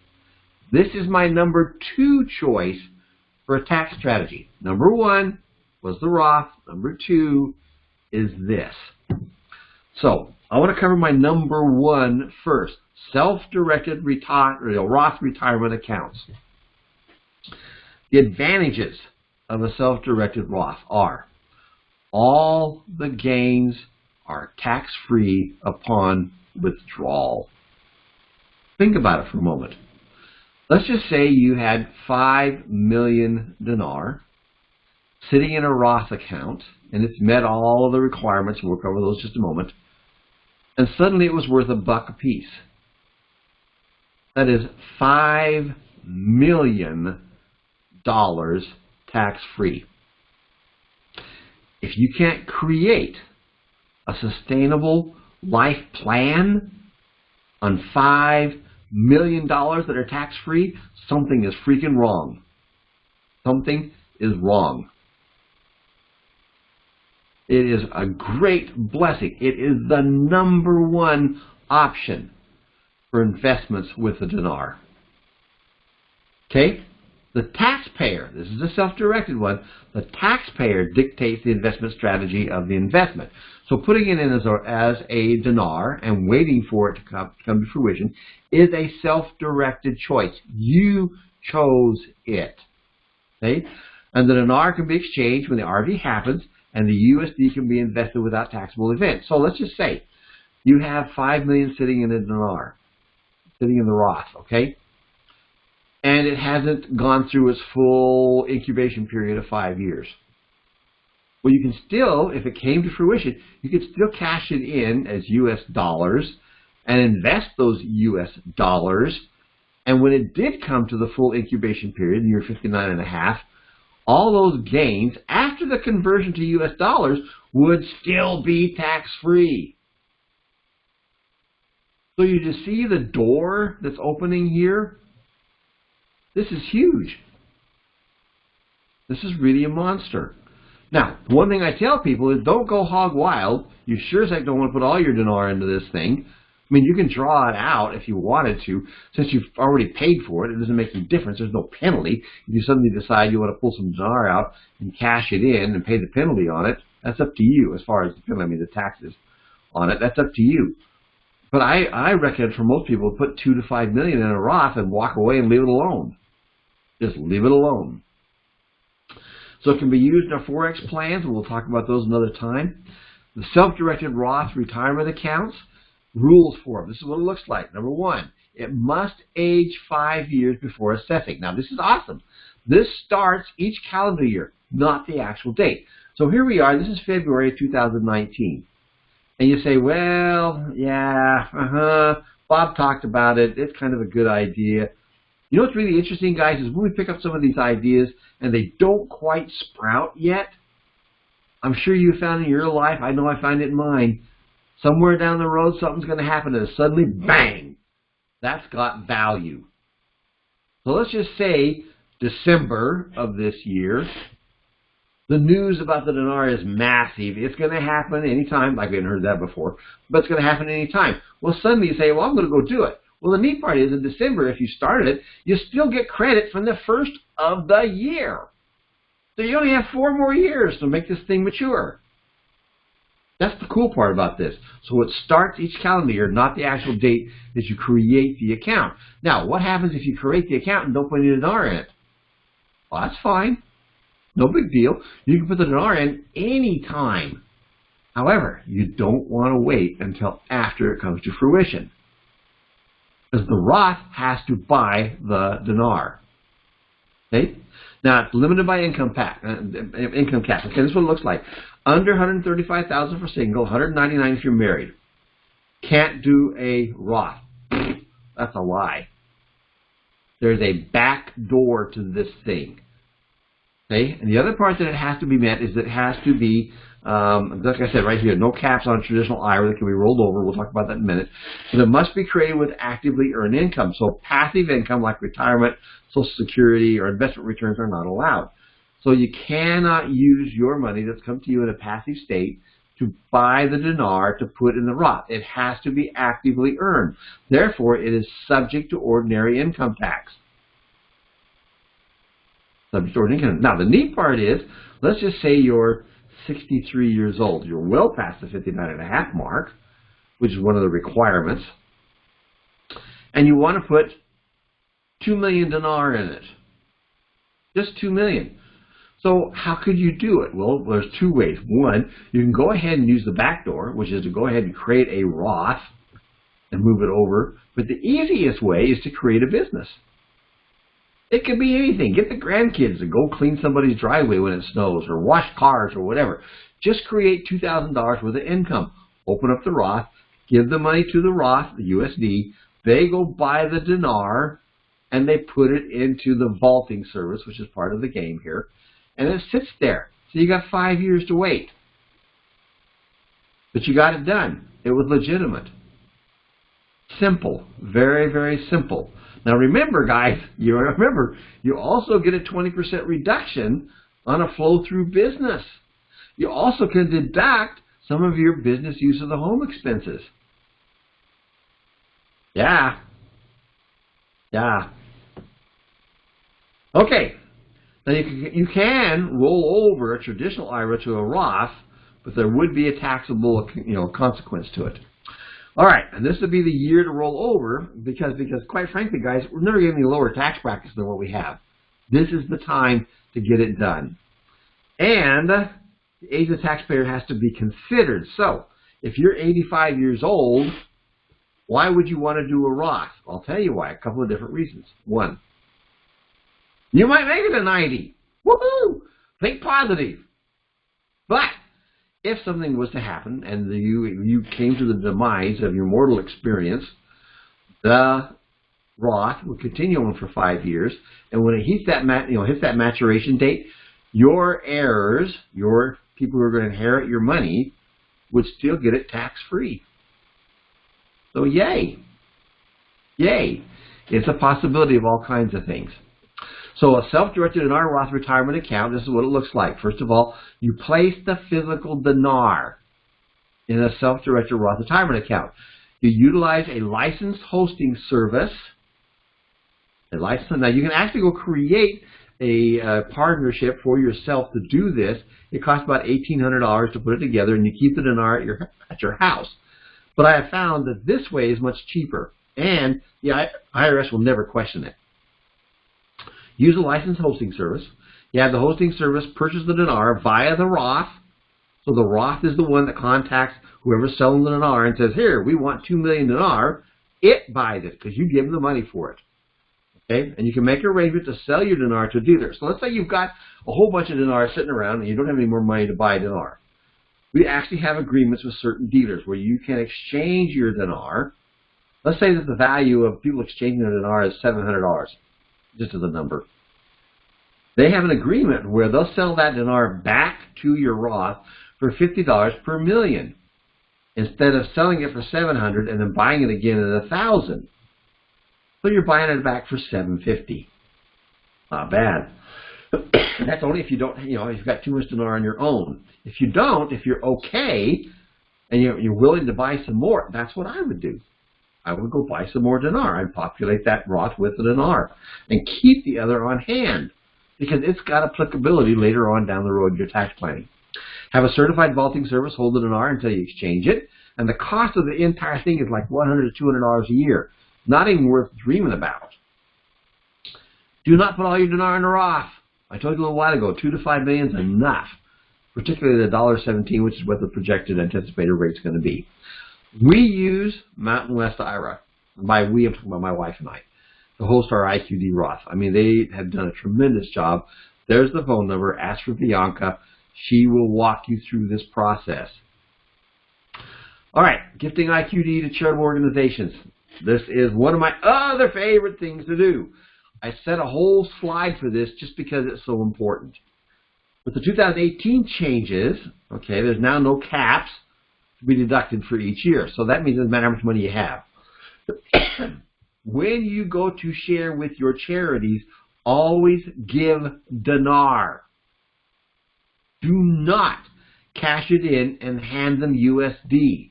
This is my number 2 choice for a tax strategy. Number 1 was the Roth. Number 2 is this. So I want to cover my number 1 first. Self-directed Roth retirement accounts. The advantages of a self-directed Roth are all the gains are tax-free upon withdrawal. Think about it for a moment. Let's just say you had 5 million dinar sitting in a Roth account, and it's met all of the requirements, and we'll cover those in just a moment, and suddenly it was worth $1 a piece. That is $5 million tax-free. If you can't create a sustainable life plan on $5 million that are tax-free, something is freaking wrong. Something is wrong. It is a great blessing. It is the #1 option for investments with the dinar. Okay? The taxpayer, this is a self-directed one, the taxpayer dictates the investment strategy of the investment. So putting it in as a dinar and waiting for it to come to fruition is a self-directed choice. You chose it. Okay? And the dinar can be exchanged when the RV happens, and the USD can be invested without taxable event. So let's just say you have 5 million sitting in a dinar, sitting in the Roth, okay? And it hasn't gone through its full incubation period of 5 years. Well, you can still, if it came to fruition, you could still cash it in as US dollars and invest those US dollars. And when it did come to the full incubation period, year 59 and a half, all those gains after the conversion to US dollars would still be tax-free. So you just see the door that's opening here? This is huge. This is really a monster. Now, one thing I tell people is don't go hog wild. You sure as heck don't want to put all your dinar into this thing. I mean, you can draw it out if you wanted to. Since you've already paid for it, it doesn't make any difference. There's no penalty. If you suddenly decide you want to pull some dinar out and cash it in and pay the penalty on it, that's up to you as far as the penalty, I mean, the taxes on it. That's up to you. But I recommend for most people put 2 to 5 million in a Roth and walk away and leave it alone. Just leave it alone. So it can be used in our Forex plans, and we'll talk about those another time. The self-directed Roth retirement accounts, rules for them. This is what it looks like. Number 1, it must age 5 years before assessing. Now, this is awesome. This starts each calendar year, not the actual date. So here we are. This is February 2019. And you say, well, yeah, Bob talked about it. It's kind of a good idea. You know what's really interesting, guys, is when we pick up some of these ideas and they don't quite sprout yet. I'm sure you found in your life, I know I find it in mine, somewhere down the road something's going to happen and suddenly, bang, that's got value. So let's just say December of this year, the news about the dinar is massive. It's going to happen anytime, like we hadn't heard that before, but it's going to happen anytime. Well, suddenly you say, well, I'm going to go do it. Well, the neat part is in December, if you started it, you still get credit from the first of the year. So you only have 4 more years to make this thing mature. That's the cool part about this. So it starts each calendar year, not the actual date that you create the account. Now, what happens if you create the account and don't put any dinar in it? Well, that's fine. No big deal. You can put the dinar in any time. However, you don't want to wait until after it comes to fruition, because the Roth has to buy the dinar. Okay? Now, it's limited by income cap. Okay, this is what it looks like. Under $135,000 for single, $199,000 if you're married. Can't do a Roth. That's a lie. There's a back door to this thing. Okay? And the other part that it has to be met is that it has to be, like I said right here, no caps on traditional IRA that can be rolled over. We'll talk about that in a minute. But it must be created with actively earned income. So passive income like retirement, Social Security, or investment returns are not allowed. So you cannot use your money that's come to you in a passive state to buy the dinar to put in the Roth. It has to be actively earned. Therefore, it is subject to ordinary income tax. Subject to ordinary income. Now, the neat part is, let's just say you're 63 years old. You're well past the 59.5 mark, which is one of the requirements. And you want to put 2 million dinar in it. Just 2 million. So how could you do it? Well, there's 2 ways. One, you can go ahead and use the back door, which is to go ahead and create a Roth and move it over. But the easiest way is to create a business. It could be anything. Get the grandkids to go clean somebody's driveway when it snows, or wash cars, or whatever. Just create $2,000 worth of income. Open up the Roth, give the money to the Roth, the USD. They go buy the dinar, and they put it into the vaulting service, which is part of the game here. And it sits there. So you got 5 years to wait. But you got it done. It was legitimate. simple. Very, very simple. Now remember, guys, you also get a 20% reduction on a flow-through business. You also can deduct some of your business use of the home expenses. Yeah. Okay. Now you can roll over a traditional IRA to a Roth, but there would be a taxable, consequence to it. All right, and this would be the year to roll over because quite frankly, guys, we're never getting any lower tax brackets than what we have. This is the time to get it done. And the age of the taxpayer has to be considered. So if you're 85 years old, why would you want to do a Roth? I'll tell you why. A couple of different reasons. One, you might make it to 90. Woohoo! Think positive. But if something was to happen and you came to the demise of your mortal experience, the Roth would continue on for 5 years, and when it hits that maturation date, your heirs, your people who are going to inherit your money, would still get it tax-free. So yay. Yay. It's a possibility of all kinds of things. So a self-directed dinar Roth retirement account, this is what it looks like. First of all, you place the physical dinar in a self-directed Roth retirement account. You utilize a licensed hosting service. Now you can actually go create a partnership for yourself to do this. It costs about $1,800 to put it together, and you keep the dinar at your house. But I have found that this way is much cheaper, and the IRS will never question it. Use a licensed hosting service. You have the hosting service purchase the dinar via the Roth. So the Roth is the one that contacts whoever's selling the dinar and says, here, we want 2 million dinar. It buys it because you give them the money for it. Okay? And you can make an arrangement to sell your dinar to a dealer. So let's say you've got a whole bunch of dinars sitting around and you don't have any more money to buy a dinar. We actually have agreements with certain dealers where you can exchange your dinar. Let's say that the value of people exchanging their dinar is $700. Just as a number. They have an agreement where they'll sell that dinar back to your Roth for $50 per million, instead of selling it for $700 and then buying it again at $1,000. So you're buying it back for $750. Not bad. That's only if you don't, if you've got too much dinar on your own. If you don't, if you're okay and you're willing to buy some more, that's what I would do. I would go buy some more dinar. I'd populate that Roth with the dinar and keep the other on hand because it's got applicability later on down the road in your tax planning. Have a certified vaulting service hold the dinar until you exchange it, and the cost of the entire thing is like $100 to $200 a year. Not even worth dreaming about. Do not put all your dinar in a Roth. I told you a little while ago, 2 to 5 million is enough, particularly the $1.17, which is what the projected anticipated rate is going to be. We use Mountain West IRA. By we, I'm talking about my wife and I, to host our IQD Roth. I mean, they have done a tremendous job. There's the phone number. Ask for Bianca. She will walk you through this process. All right, gifting IQD to charitable organizations. This is one of my other favorite things to do. I set a whole slide for this just because it's so important. With the 2018 changes, okay, there's now no caps to be deducted for each year. So that means it doesn't matter how much money you have. When you go to share with your charities, always give dinar. Do not cash it in and hand them USD.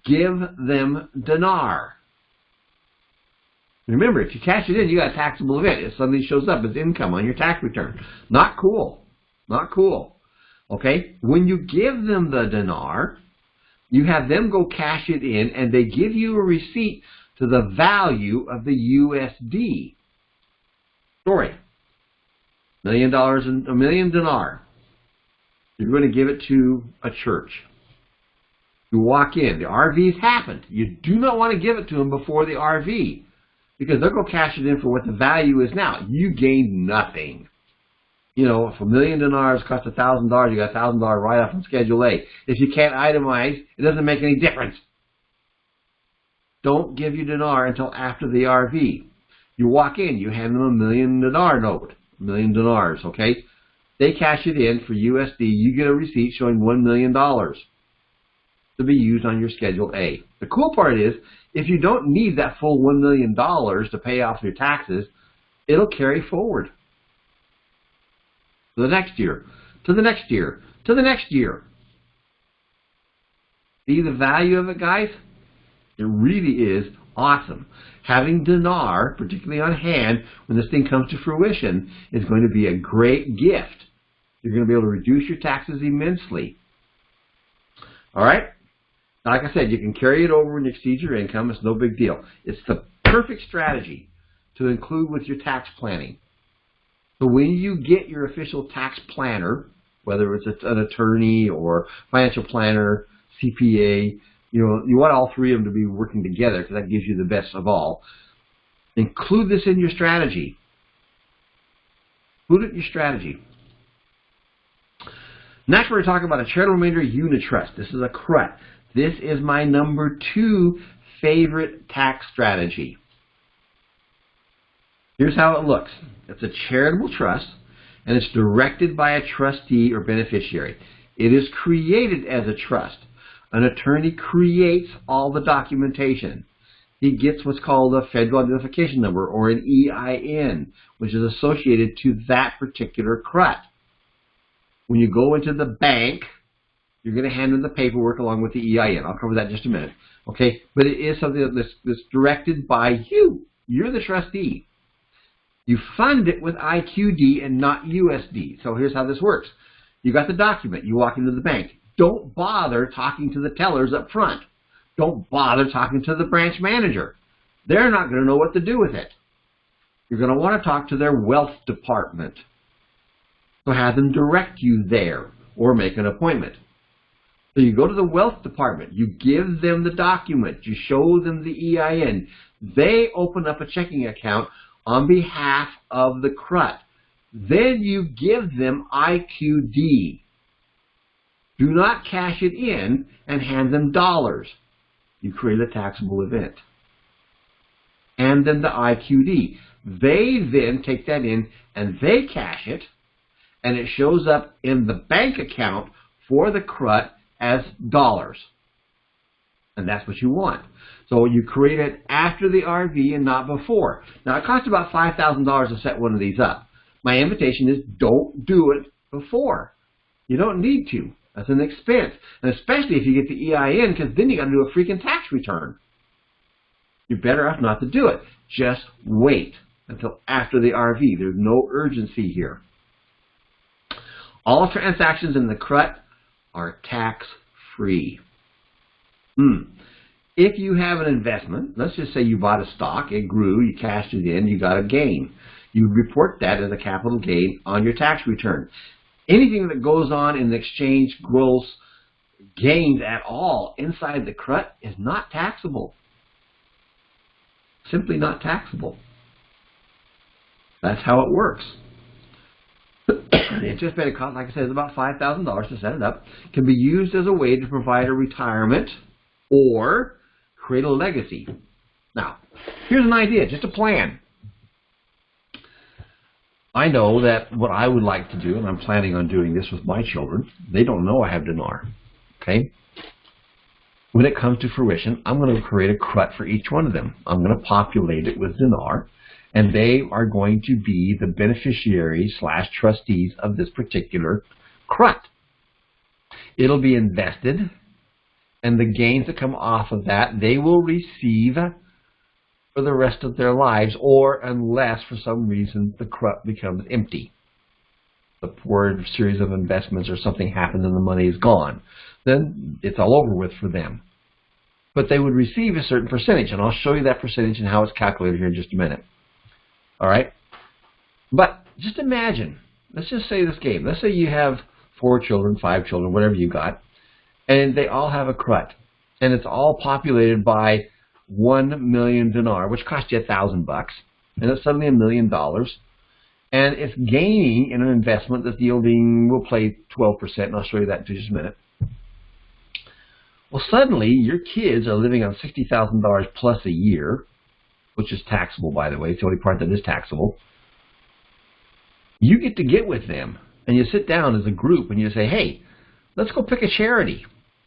Give them dinar. Remember, if you cash it in, you got a taxable event. It suddenly shows up as income on your tax return. Not cool. Not cool. Okay? When you give them the dinar, you have them go cash it in, and they give you a receipt to the value of the USD. Story. $1 million dinar. You're going to give it to a church. You walk in. The RV's happened. You do not want to give it to them before the RV, because they'll go cash it in for what the value is now. You gain nothing. If $1 million dinars costs $1,000, you got $1,000 write-off on Schedule A. If you can't itemize, it doesn't make any difference. Don't give your dinar until after the RV. You walk in, you hand them $1 million dinar note, $1 million dinars, okay? They cash it in for USD. You get a receipt showing $1 million. to be used on your Schedule A. The cool part is, if you don't need that full $1 million to pay off your taxes, it'll carry forward to the next year, to the next year, to the next year. See the value of it, guys? It really is awesome. Having dinar, particularly on hand, when this thing comes to fruition, is going to be a great gift. You're going to be able to reduce your taxes immensely. All right? Now, like I said, you can carry it over when you exceed your income. It's no big deal. It's the perfect strategy to include with your tax planning. So when you get your official tax planner, whether it's an attorney or financial planner, CPA, you want all three of them to be working together because that gives you the best of all. Include this in your strategy. Include it in your strategy. Next, we're going to talk about a charitable remainder unit trust. This is a CRUT. This is my number 2 favorite tax strategy. Here's how it looks. It's a charitable trust, and it's directed by a trustee or beneficiary. It is created as a trust. An attorney creates all the documentation. He gets what's called a federal identification number, or an EIN, which is associated to that particular CRUT. When you go into the bank, you're going to hand in the paperwork along with the EIN. I'll cover that in just a minute. Okay? But it is something that's directed by you. You're the trustee. You fund it with IQD and not USD. So here's how this works. You got the document. You walk into the bank. Don't bother talking to the tellers up front. Don't bother talking to the branch manager. They're not going to know what to do with it. You're going to want to talk to their wealth department. So have them direct you there or make an appointment. So you go to the wealth department. You give them the document. You show them the EIN. They open up a checking account on behalf of the CRUT. Then you give them IQD. Do not cash it in and hand them dollars. You create a taxable event. Hand them the IQD. They then take that in and they cash it, and it shows up in the bank account for the CRUT as dollars. And that's what you want. So you create it after the RV and not before. Now, it costs about $5,000 to set one of these up. My invitation is don't do it before. You don't need to. That's an expense. And especially if you get the EIN, because then you got to do a freaking tax return. You're better off not to do it. Just wait until after the RV. There's no urgency here. All transactions in the CRUT are tax-free. If you have an investment, let's just say you bought a stock, it grew, you cashed it in, you got a gain. You report that as a capital gain on your tax return. Anything that goes on in the exchange gross gains at all inside the CRUT is not taxable. Simply not taxable. That's how it works. The anticipated cost, like I said, is about $5,000 to set it up. It can be used as a way to provide a retirement or create a legacy. Now, here's an idea, just a plan. I know that what I would like to do, and I'm planning on doing this with my children, they don't know I have dinar. Okay? When it comes to fruition, I'm going to create a CRUT for each one of them. I'm going to populate it with dinar, and they are going to be the beneficiaries / trustees of this particular CRUT. It'll be invested, and the gains that come off of that, they will receive for the rest of their lives, or unless for some reason the CRUT becomes empty. The poor series of investments or something happens and the money is gone. Then it's all over with for them. But they would receive a certain percentage, and I'll show you that percentage and how it's calculated here in just a minute. All right? But just imagine, let's just say this game. Let's say you have 4 children, 5 children, whatever you got, and they all have a CRUT, and it's all populated by 1 million dinar, which costs you $1,000, and it's suddenly $1 million, and it's gaining in an investment that's yielding, we'll play 12%, and I'll show you that in just a minute. Well, suddenly your kids are living on $60,000 plus a year, which is taxable, by the way. It's the only part that is taxable. You get with them, and you sit down as a group, and you say, hey, let's go pick a charity.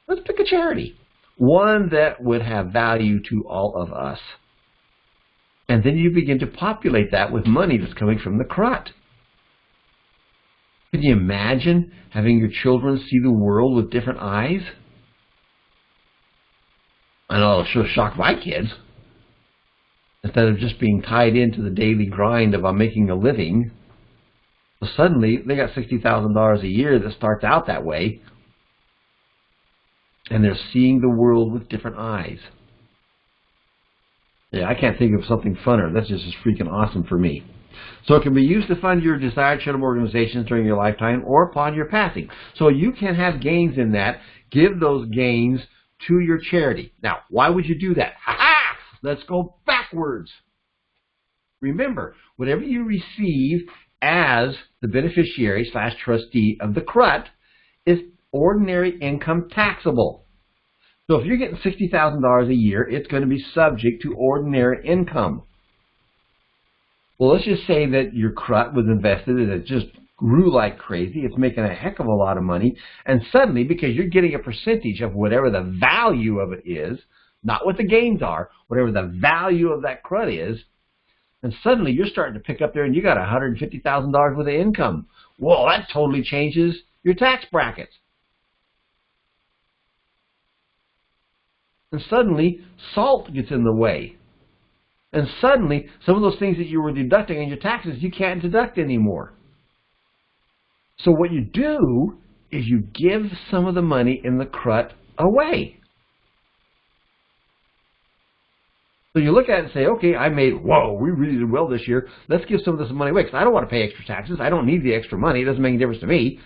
Let's pick a charity. One that would have value to all of us. And then you begin to populate that with money that's coming from the crut. Can you imagine having your children see the world with different eyes? I know it'll sure shock my kids. Instead of just being tied into the daily grind of making a living, well, suddenly they got $60,000 a year that starts out that way, and they're seeing the world with different eyes. Yeah, I can't think of something funner. That's just freaking awesome for me. So it can be used to fund your desired charitable organizations during your lifetime or upon your passing. So you can have gains in that. Give those gains to your charity. Now, why would you do that? Ha-ha! Let's go backwards. Remember, whatever you receive as the beneficiary / trustee of the crut is ordinary income taxable. So if you're getting $60,000 a year, it's going to be subject to ordinary income. Well, let's just say that your crut was invested and it just grew like crazy. It's making a heck of a lot of money. And suddenly, because you're getting a percentage of whatever the value of it is, not what the gains are, whatever the value of that crut is, and suddenly you're starting to pick up there and you got $150,000 worth of income. Well, that totally changes your tax brackets. And suddenly, salt gets in the way. And suddenly, some of those things that you were deducting on your taxes, you can't deduct anymore. So what you do is you give some of the money in the crut away. So you look at it and say, okay, we really did well this year. Let's give some of this money away because I don't want to pay extra taxes. I don't need the extra money. It doesn't make any difference to me.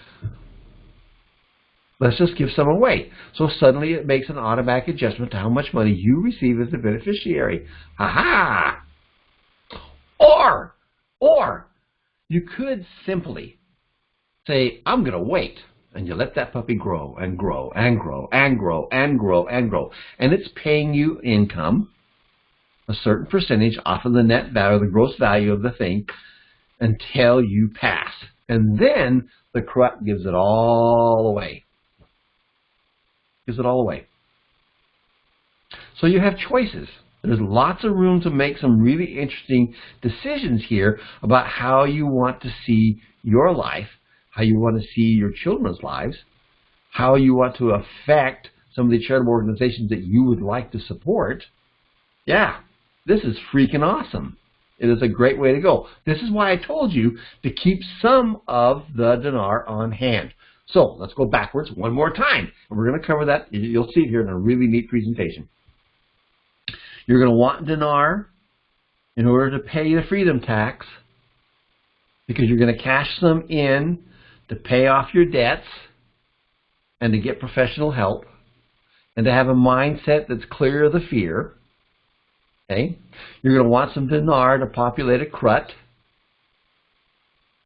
Let's just give some away. So suddenly it makes an automatic adjustment to how much money you receive as the beneficiary. Ha-ha! Or you could simply say, I'm going to wait. And you let that puppy grow and grow and grow and grow and grow and grow. And it's paying you income, a certain percentage off of the net value, the gross value of the thing, until you pass. And then the crut gives it all away. Gives it all away. So you have choices. There's lots of room to make some really interesting decisions here about how you want to see your life, how you want to see your children's lives, how you want to affect some of the charitable organizations that you would like to support. Yeah, this is freaking awesome. It is a great way to go. This is why I told you to keep some of the dinar on hand. So let's go backwards one more time. And we're going to cover that. You'll see it here in a really neat presentation. You're going to want dinar in order to pay the freedom tax because you're going to cash some in to pay off your debts and to get professional help and to have a mindset that's clear of the fear. Okay? You're going to want some dinar to populate a crut.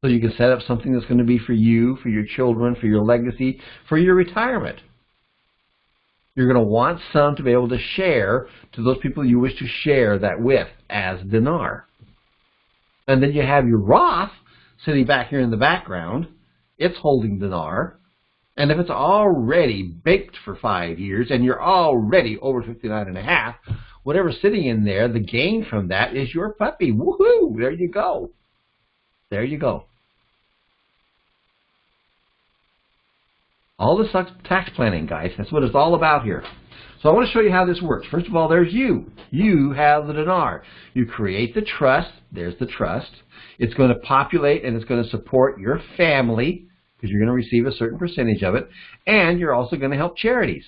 So you can set up something that's going to be for you, for your children, for your legacy, for your retirement. You're going to want some to be able to share to those people you wish to share that with as dinar. And then you have your Roth sitting back here in the background. It's holding dinar. And if it's already baked for 5 years and you're already over 59.5, whatever's sitting in there, the gain from that is your puppy. Woohoo! There you go. There you go. All this tax planning, guys. That's what it's all about here. So I want to show you how this works. First of all, there's you. You have the dinar. You create the trust. There's the trust. It's going to populate and it's going to support your family because you're going to receive a certain percentage of it. And you're also going to help charities.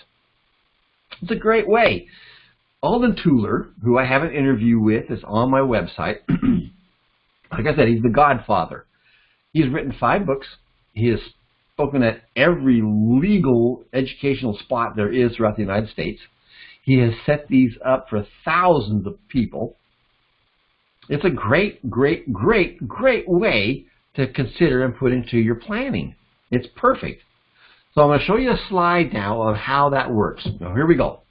It's a great way. Alden Tuller, who I have an interview with, is on my website. Like I said, he's the godfather. He's written 5 books. He has spoken at every legal educational spot there is throughout the United States. He has set these up for thousands of people. It's a great, great, great, great way to consider and put into your planning. It's perfect. So I'm going to show you a slide now of how that works. Now here we go.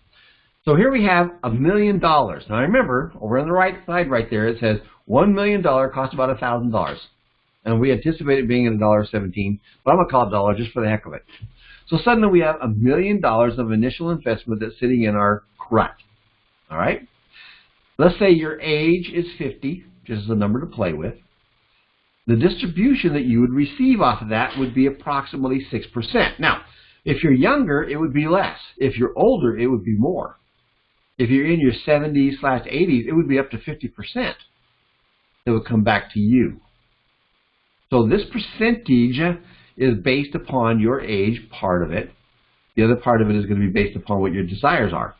So here we have $1 million. Now remember, over on the right side right there, it says $1 million costs about $1,000. and we anticipate it being at $1.17, but I'm going to call it $1 just for the heck of it. So suddenly we have $1 million of initial investment that's sitting in our crut. All right? Let's say your age is 50, just as a number to play with. The distribution that you would receive off of that would be approximately 6%. Now, if you're younger, it would be less. If you're older, it would be more. If you're in your 70s/80s, it would be up to 50% that would come back to you. So this percentage is based upon your age, part of it. The other part of it is going to be based upon what your desires are.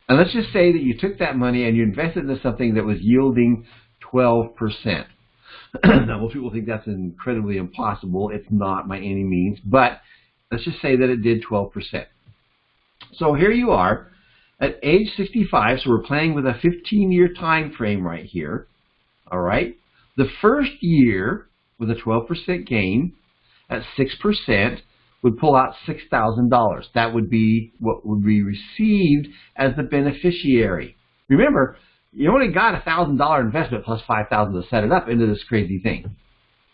And let's just say that you took that money and you invested into something that was yielding 12%. Now, most people think that's incredibly impossible. It's not by any means, but let's just say that it did 12%. So here you are at age 65, so we're playing with a 15-year time frame right here. All right? The first year with a 12% gain at 6% would pull out $6,000. That would be what would be received as the beneficiary. Remember, you only got a $1,000 investment plus $5,000 to set it up into this crazy thing.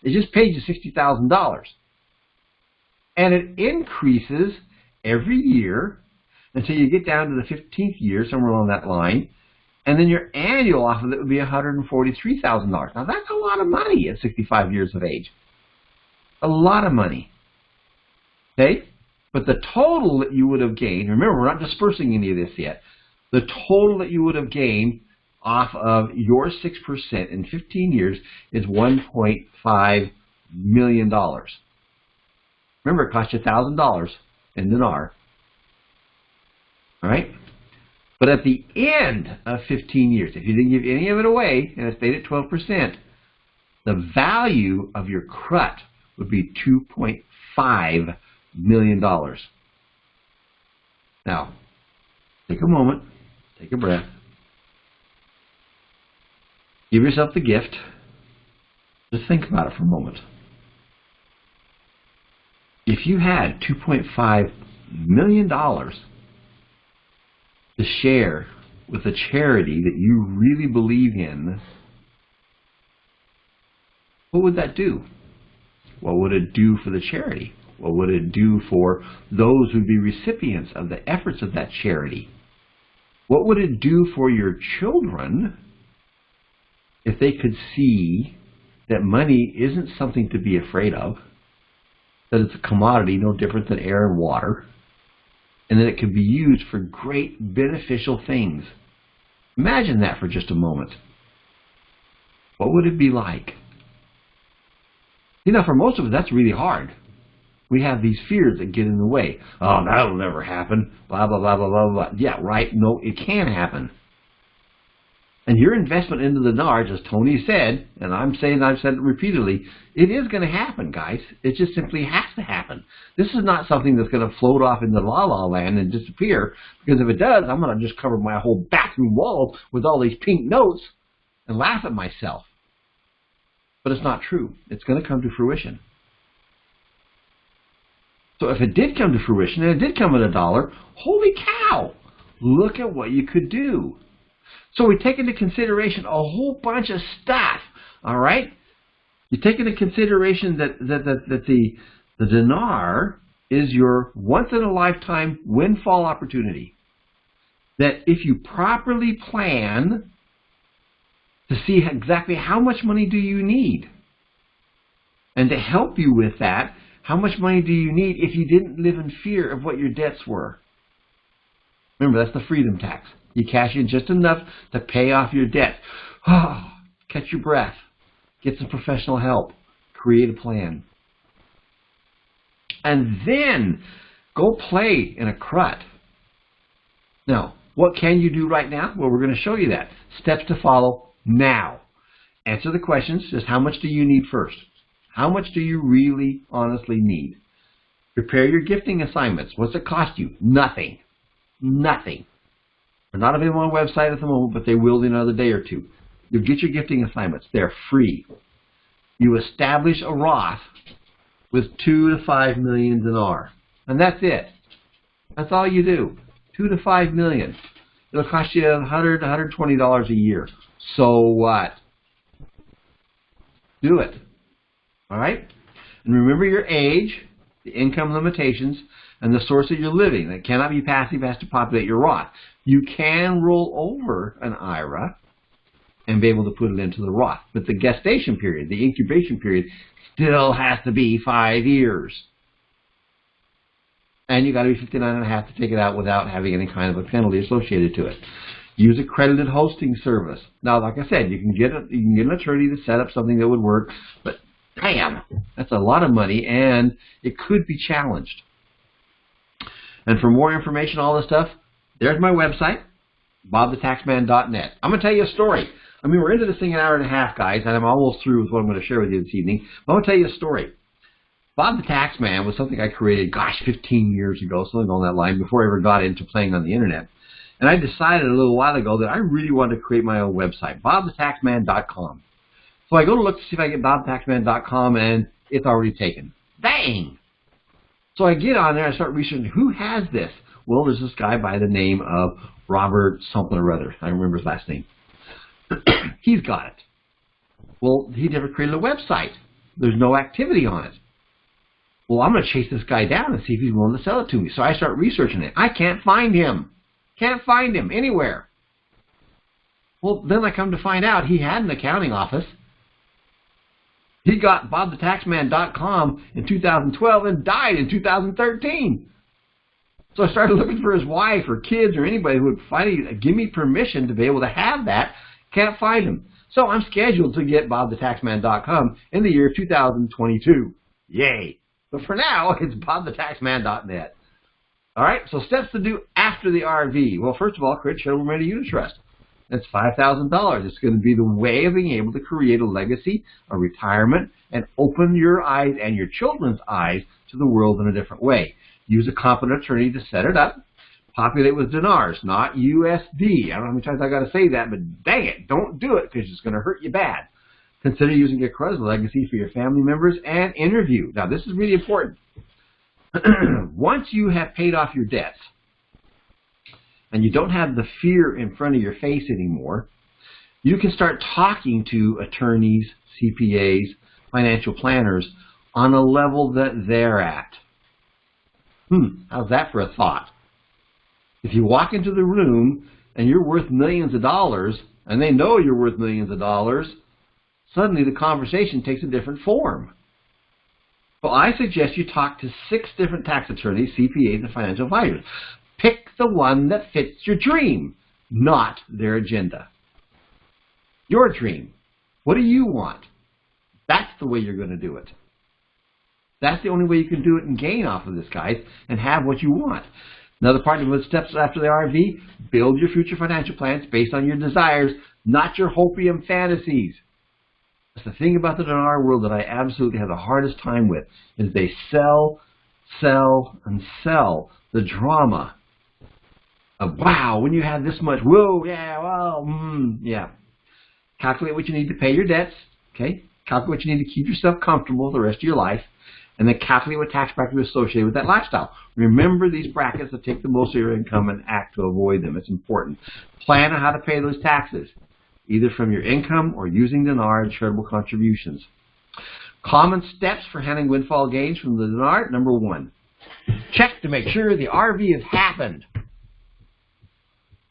It just paid you $60,000. And it increases every year until you get down to the 15th year, somewhere along that line, and then your annual off of it would be $143,000. Now that's a lot of money at 65 years of age. A lot of money. Okay? But the total that you would have gained, remember, we're not dispersing any of this yet, the total that you would have gained off of your 6% in 15 years is $1.5 million. Remember, it cost you $1,000 in dinar. All right? But at the end of 15 years, if you didn't give any of it away and it stayed at 12%, the value of your crut would be $2.5 million. Now, take a moment, take a breath, give yourself the gift, just think about it for a moment. If you had $2.5 million to share with a charity that you really believe in, what would that do? What would it do for the charity? What would it do for those who would be recipients of the efforts of that charity? What would it do for your children if they could see that money isn't something to be afraid of, that it's a commodity no different than air and water, and that it can be used for great beneficial things? Imagine that for just a moment. What would it be like? You know, for most of us, that's really hard. We have these fears that get in the way. Oh, that'll never happen. Blah, blah, blah, blah, blah, blah. Yeah, right. No, it can happen. And your investment into the dinar, as Tony said, and I'm saying I've said it repeatedly, it is going to happen, guys. It just simply has to happen. This is not something that's going to float off into la-la land and disappear, because if it does, I'm going to just cover my whole bathroom wall with all these pink notes and laugh at myself. But it's not true. It's going to come to fruition. So if it did come to fruition, and it did come at $1, holy cow, look at what you could do. So we take into consideration a whole bunch of stuff, all right? You take into consideration that the dinar is your once-in-a-lifetime windfall opportunity. That if you properly plan to see exactly how much money do you need, and to help you with that, how much money do you need if you didn't live in fear of what your debts were? Remember, that's the freedom tax. You cash in just enough to pay off your debt. Oh, catch your breath. Get some professional help. Create a plan. And then go play in a crut. Now, what can you do right now? Well, we're going to show you that. Steps to follow now. Answer the questions. Just how much do you need first? How much do you really, honestly need? Prepare your gifting assignments. What's it cost you? Nothing. Nothing. They're not available on the website at the moment, but they will in another day or two. You'll get your gifting assignments. They're free. You establish a Roth with 2 to 5 million dinar. And that's it. That's all you do. 2 to 5 million. It'll cost you $100 to $120 a year. So what? Do it. All right? And remember your age, the income limitations, and the source of your living. That cannot be passive, has to populate your Roth. You can roll over an IRA and be able to put it into the Roth. But the gestation period, the incubation period, still has to be 5 years. And you got to be 59 and a half to take it out without having any kind of a penalty associated to it. Use accredited hosting service. Now, like I said, you can get an attorney to set up something that would work, but damn, that's a lot of money, and it could be challenged. And for more information, all this stuff, there's my website, Bobthetaxman.net. I'm going to tell you a story. I mean, we're into this thing an hour and a half, guys, and I'm almost through with what I'm going to share with you this evening. But I'm going to tell you a story. Bob the Taxman was something I created, 15 years ago, something on that line, before I ever got into playing on the internet. And I decided a little while ago that I really wanted to create my own website, Bobthetaxman.com. So I go to look to see if I get Bobthetaxman.com, and it's already taken. Dang! So I get on there and I start researching, who has this? Well, there's this guy by the name of Robert something or other. I remember his last name. He's got it. Well, he never created a website. There's no activity on it. Well, I'm going to chase this guy down and see if he's willing to sell it to me. So I start researching it. I can't find him. Can't find him anywhere. Well, then I come to find out he had an accounting office. He got Bobthetaxman.com in 2012 and died in 2013. So I started looking for his wife or kids or anybody who would finally give me permission to be able to have that. Can't find him. So I'm scheduled to get Bobthetaxman.com in the year 2022. Yay. But for now, it's Bobthetaxman.net. All right, so steps to do after the RV. Well, first of all, create a charitable remainder unit trust. That's $5,000. It's going to be the way of being able to create a legacy, a retirement, and open your eyes and your children's eyes to the world in a different way. Use a competent attorney to set it up. Populate with dinars, not USD. I don't know how many times I got to say that, but dang it, don't do it because it's going to hurt you bad. Consider using a creditor legacy for your family members and interview. Now, this is really important. Once you have paid off your debts and you don't have the fear in front of your face anymore, you can start talking to attorneys, CPAs, financial planners on a level that they're at. How's that for a thought? If you walk into the room and you're worth millions of dollars and they know you're worth millions of dollars, suddenly the conversation takes a different form. Well, I suggest you talk to 6 different tax attorneys, CPAs, and financial advisors. Pick the one that fits your dream, not their agenda. Your dream. What do you want? That's the way you're going to do it. That's the only way you can do it and gain off of this, guys, and have what you want. Another part of the steps after the RV, build your future financial plans based on your desires, not your hopium fantasies. That's the thing about the dinar world that I absolutely have the hardest time with, is they sell, and sell the drama of, wow, when you have this much, whoa, yeah, well, yeah. Calculate what you need to pay your debts, okay? Calculate what you need to keep yourself comfortable the rest of your life, and then calculate what tax bracket is associated with that lifestyle. Remember these brackets that take the most of your income and act to avoid them. It's important. Plan on how to pay those taxes, either from your income or using dinar and charitable contributions. Common steps for handling windfall gains from the dinar. Number 1, check to make sure the RV has happened.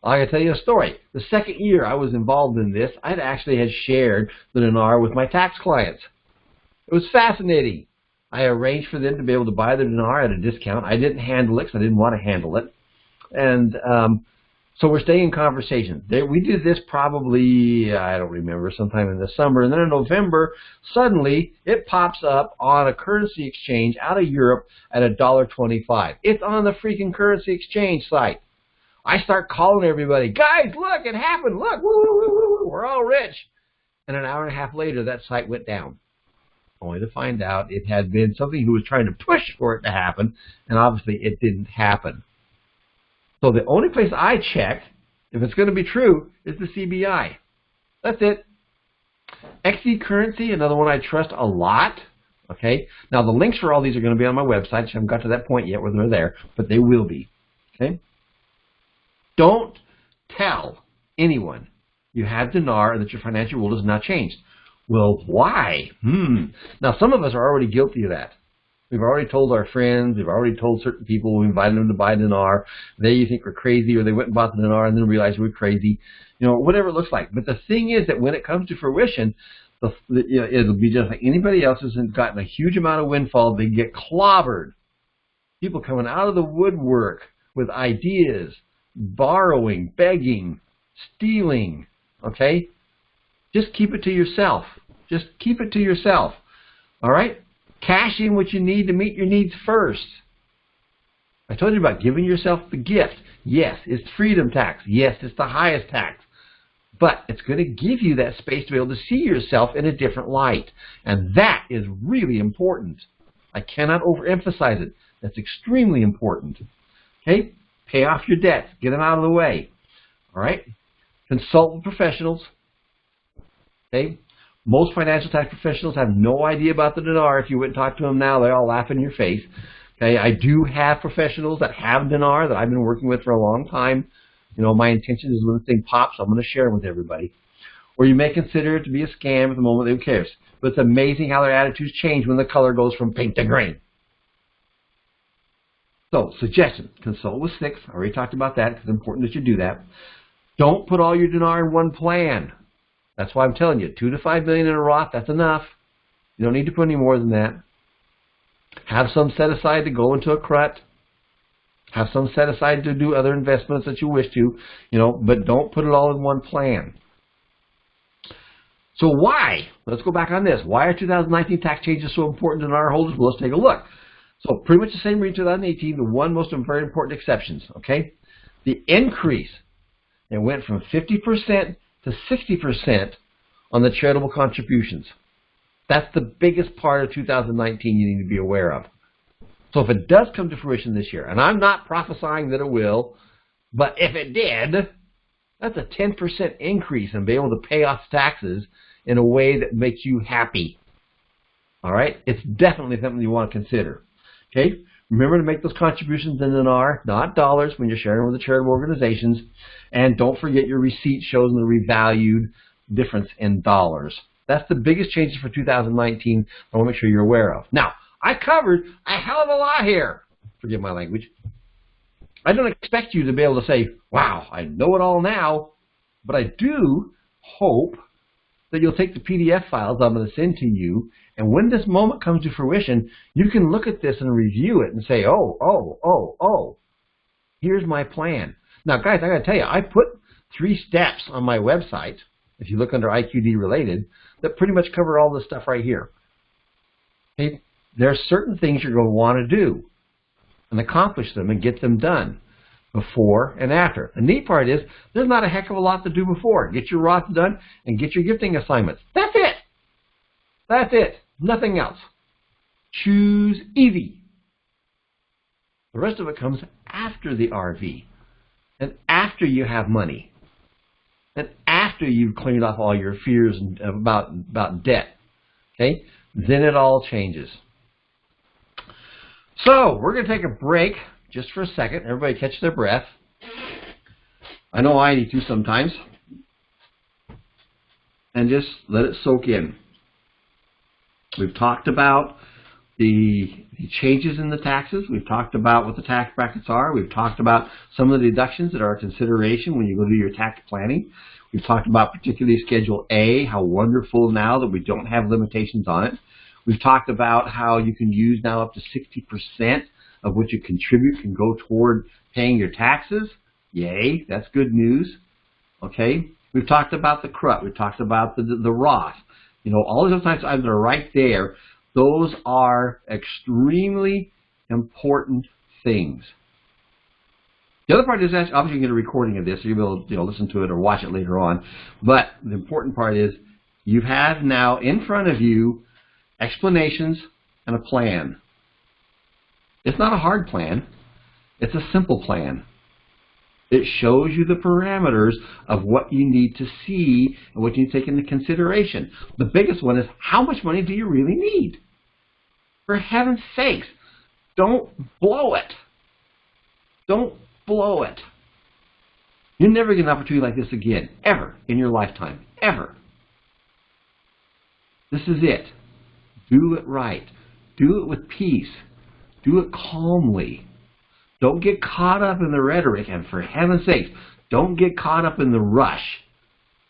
I gotta tell you a story. The second year I was involved in this, I actually had shared the dinar with my tax clients. It was fascinating. I arranged for them to be able to buy the dinar at a discount. I didn't handle it because I didn't want to handle it. And so we're staying in conversation. We did this probably, I don't remember, sometime in the summer. And then in November, suddenly it pops up on a currency exchange out of Europe at $1.25. It's on the freaking currency exchange site. I start calling everybody, guys, look, it happened. Look, woo, woo, woo, woo, we're all rich. And an hour and a half later, that site went down. Only to find out it had been something who was trying to push for it to happen, and obviously it didn't happen. So the only place I check, if it's going to be true, is the CBI. That's it. XE currency, another one I trust a lot. Okay. Now the links for all these are going to be on my website. I haven't got to that point yet where they're there, but they will be. Okay. Don't tell anyone you have dinar and that your financial world has not changed. Well, why? Now, some of us are already guilty of that. We've already told our friends, we've already told certain people, we invited them to buy dinar. They think we're crazy, or they went and bought the dinar and then realized we're crazy. Whatever it looks like. But the thing is that when it comes to fruition, it'll be just like anybody else who's gotten a huge amount of windfall. They get clobbered. People coming out of the woodwork with ideas, borrowing, begging, stealing, okay? Just keep it to yourself. Just keep it to yourself, all right? Cash in what you need to meet your needs first. I told you about giving yourself the gift. Yes, it's freedom tax. Yes, it's the highest tax. But it's going to give you that space to be able to see yourself in a different light. And that is really important. I cannot overemphasize it. That's extremely important. Okay? Pay off your debts. Get them out of the way. All right? Consult with professionals. Okay? Most financial tax professionals have no idea about the dinar. If you went and talk to them now, they all laugh in your face. Okay? I do have professionals that have dinar that I've been working with for a long time. My intention is when this thing pops, I'm going to share it with everybody. Or you may consider it to be a scam at the moment. Who cares? But it's amazing how their attitudes change when the color goes from pink to green. So, suggestion, consult with SIX. I already talked about that because it's important that you do that. Don't put all your dinar in one plan. That's why I'm telling you, 2 to 5 million in a Roth, that's enough. You don't need to put any more than that. Have some set aside to go into a CRUT. Have some set aside to do other investments that you wish to, but don't put it all in one plan. So why? Let's go back on this. Why are 2019 tax changes so important to our holders? Well, let's take a look. So pretty much the same reason 2018, the one most very important exceptions, okay? The increase, it went from 50% to 60% on the charitable contributions. That's the biggest part of 2019 you need to be aware of. So if it does come to fruition this year, and I'm not prophesying that it will, but if it did, that's a 10% increase in being able to pay off taxes in a way that makes you happy. All right? It's definitely something you want to consider. Okay? Remember to make those contributions in dinar, not dollars, when you're sharing with the charitable organizations. And don't forget your receipt shows the revalued difference in dollars. That's the biggest changes for 2019 I want to make sure you're aware of. Now, I covered a hell of a lot here. Forgive my language. I don't expect you to be able to say, wow, I know it all now. But I do hope that you'll take the PDF files I'm going to send to you, and when this moment comes to fruition, you can look at this and review it and say, oh, here's my plan. Now, guys, I got to tell you, I put 3 steps on my website, if you look under IQD related, that pretty much cover all this stuff right here. Okay? There are certain things you're going to want to do and accomplish them and get them done before and after. The neat part is there's not a heck of a lot to do before. Get your Roth done and get your gifting assignments. That's it. That's it. Nothing else. Choose easy. The rest of it comes after the RV and after you have money and after you've cleaned off all your fears about debt. Okay? Then it all changes. So, we're going to take a break just for a second. Everybody catch their breath. I know I need to sometimes. And just let it soak in. We've talked about the changes in the taxes. We've talked about what the tax brackets are. We've talked about some of the deductions that are a consideration when you go do your tax planning. We've talked about particularly Schedule A, how wonderful now that we don't have limitations on it. We've talked about how you can use now up to 60% of what you contribute can go toward paying your taxes. Yay, that's good news. Okay, we've talked about the CRUT. We've talked about the Roth. All those types of items are right there. Those are extremely important things. The other part is that obviously you get a recording of this, so you'll be able to listen to it or watch it later on. But the important part is you have now in front of you explanations and a plan. It's not a hard plan. It's a simple plan. It shows you the parameters of what you need to see and what you need to take into consideration. The biggest one is, how much money do you really need? For heaven's sakes, don't blow it. Don't blow it. You'll never get an opportunity like this again, ever, in your lifetime, ever. This is it. Do it right. Do it with peace. Do it calmly. Don't get caught up in the rhetoric, and for heaven's sake, don't get caught up in the rush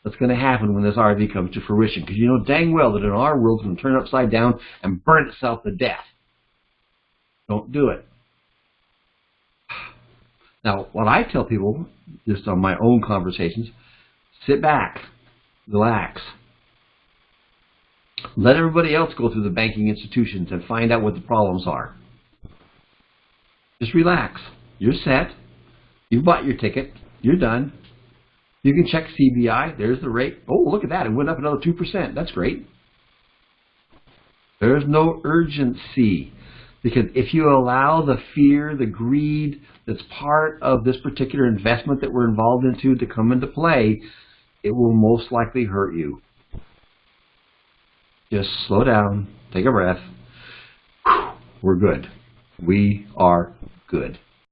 that's going to happen when this RV comes to fruition, because you know dang well that in our world it's going to turn upside down and burn itself to death. Don't do it. Now, what I tell people, just on my own conversations, sit back, relax. Let everybody else go through the banking institutions and find out what the problems are. Just relax. You're set. You bought your ticket. You're done. You can check CBI. There's the rate. Oh, look at that. It went up another 2%. That's great. There's no urgency. Because if you allow the fear, the greed that's part of this particular investment that we're involved into to come into play, it will most likely hurt you. Just slow down, take a breath. We're good. We are good.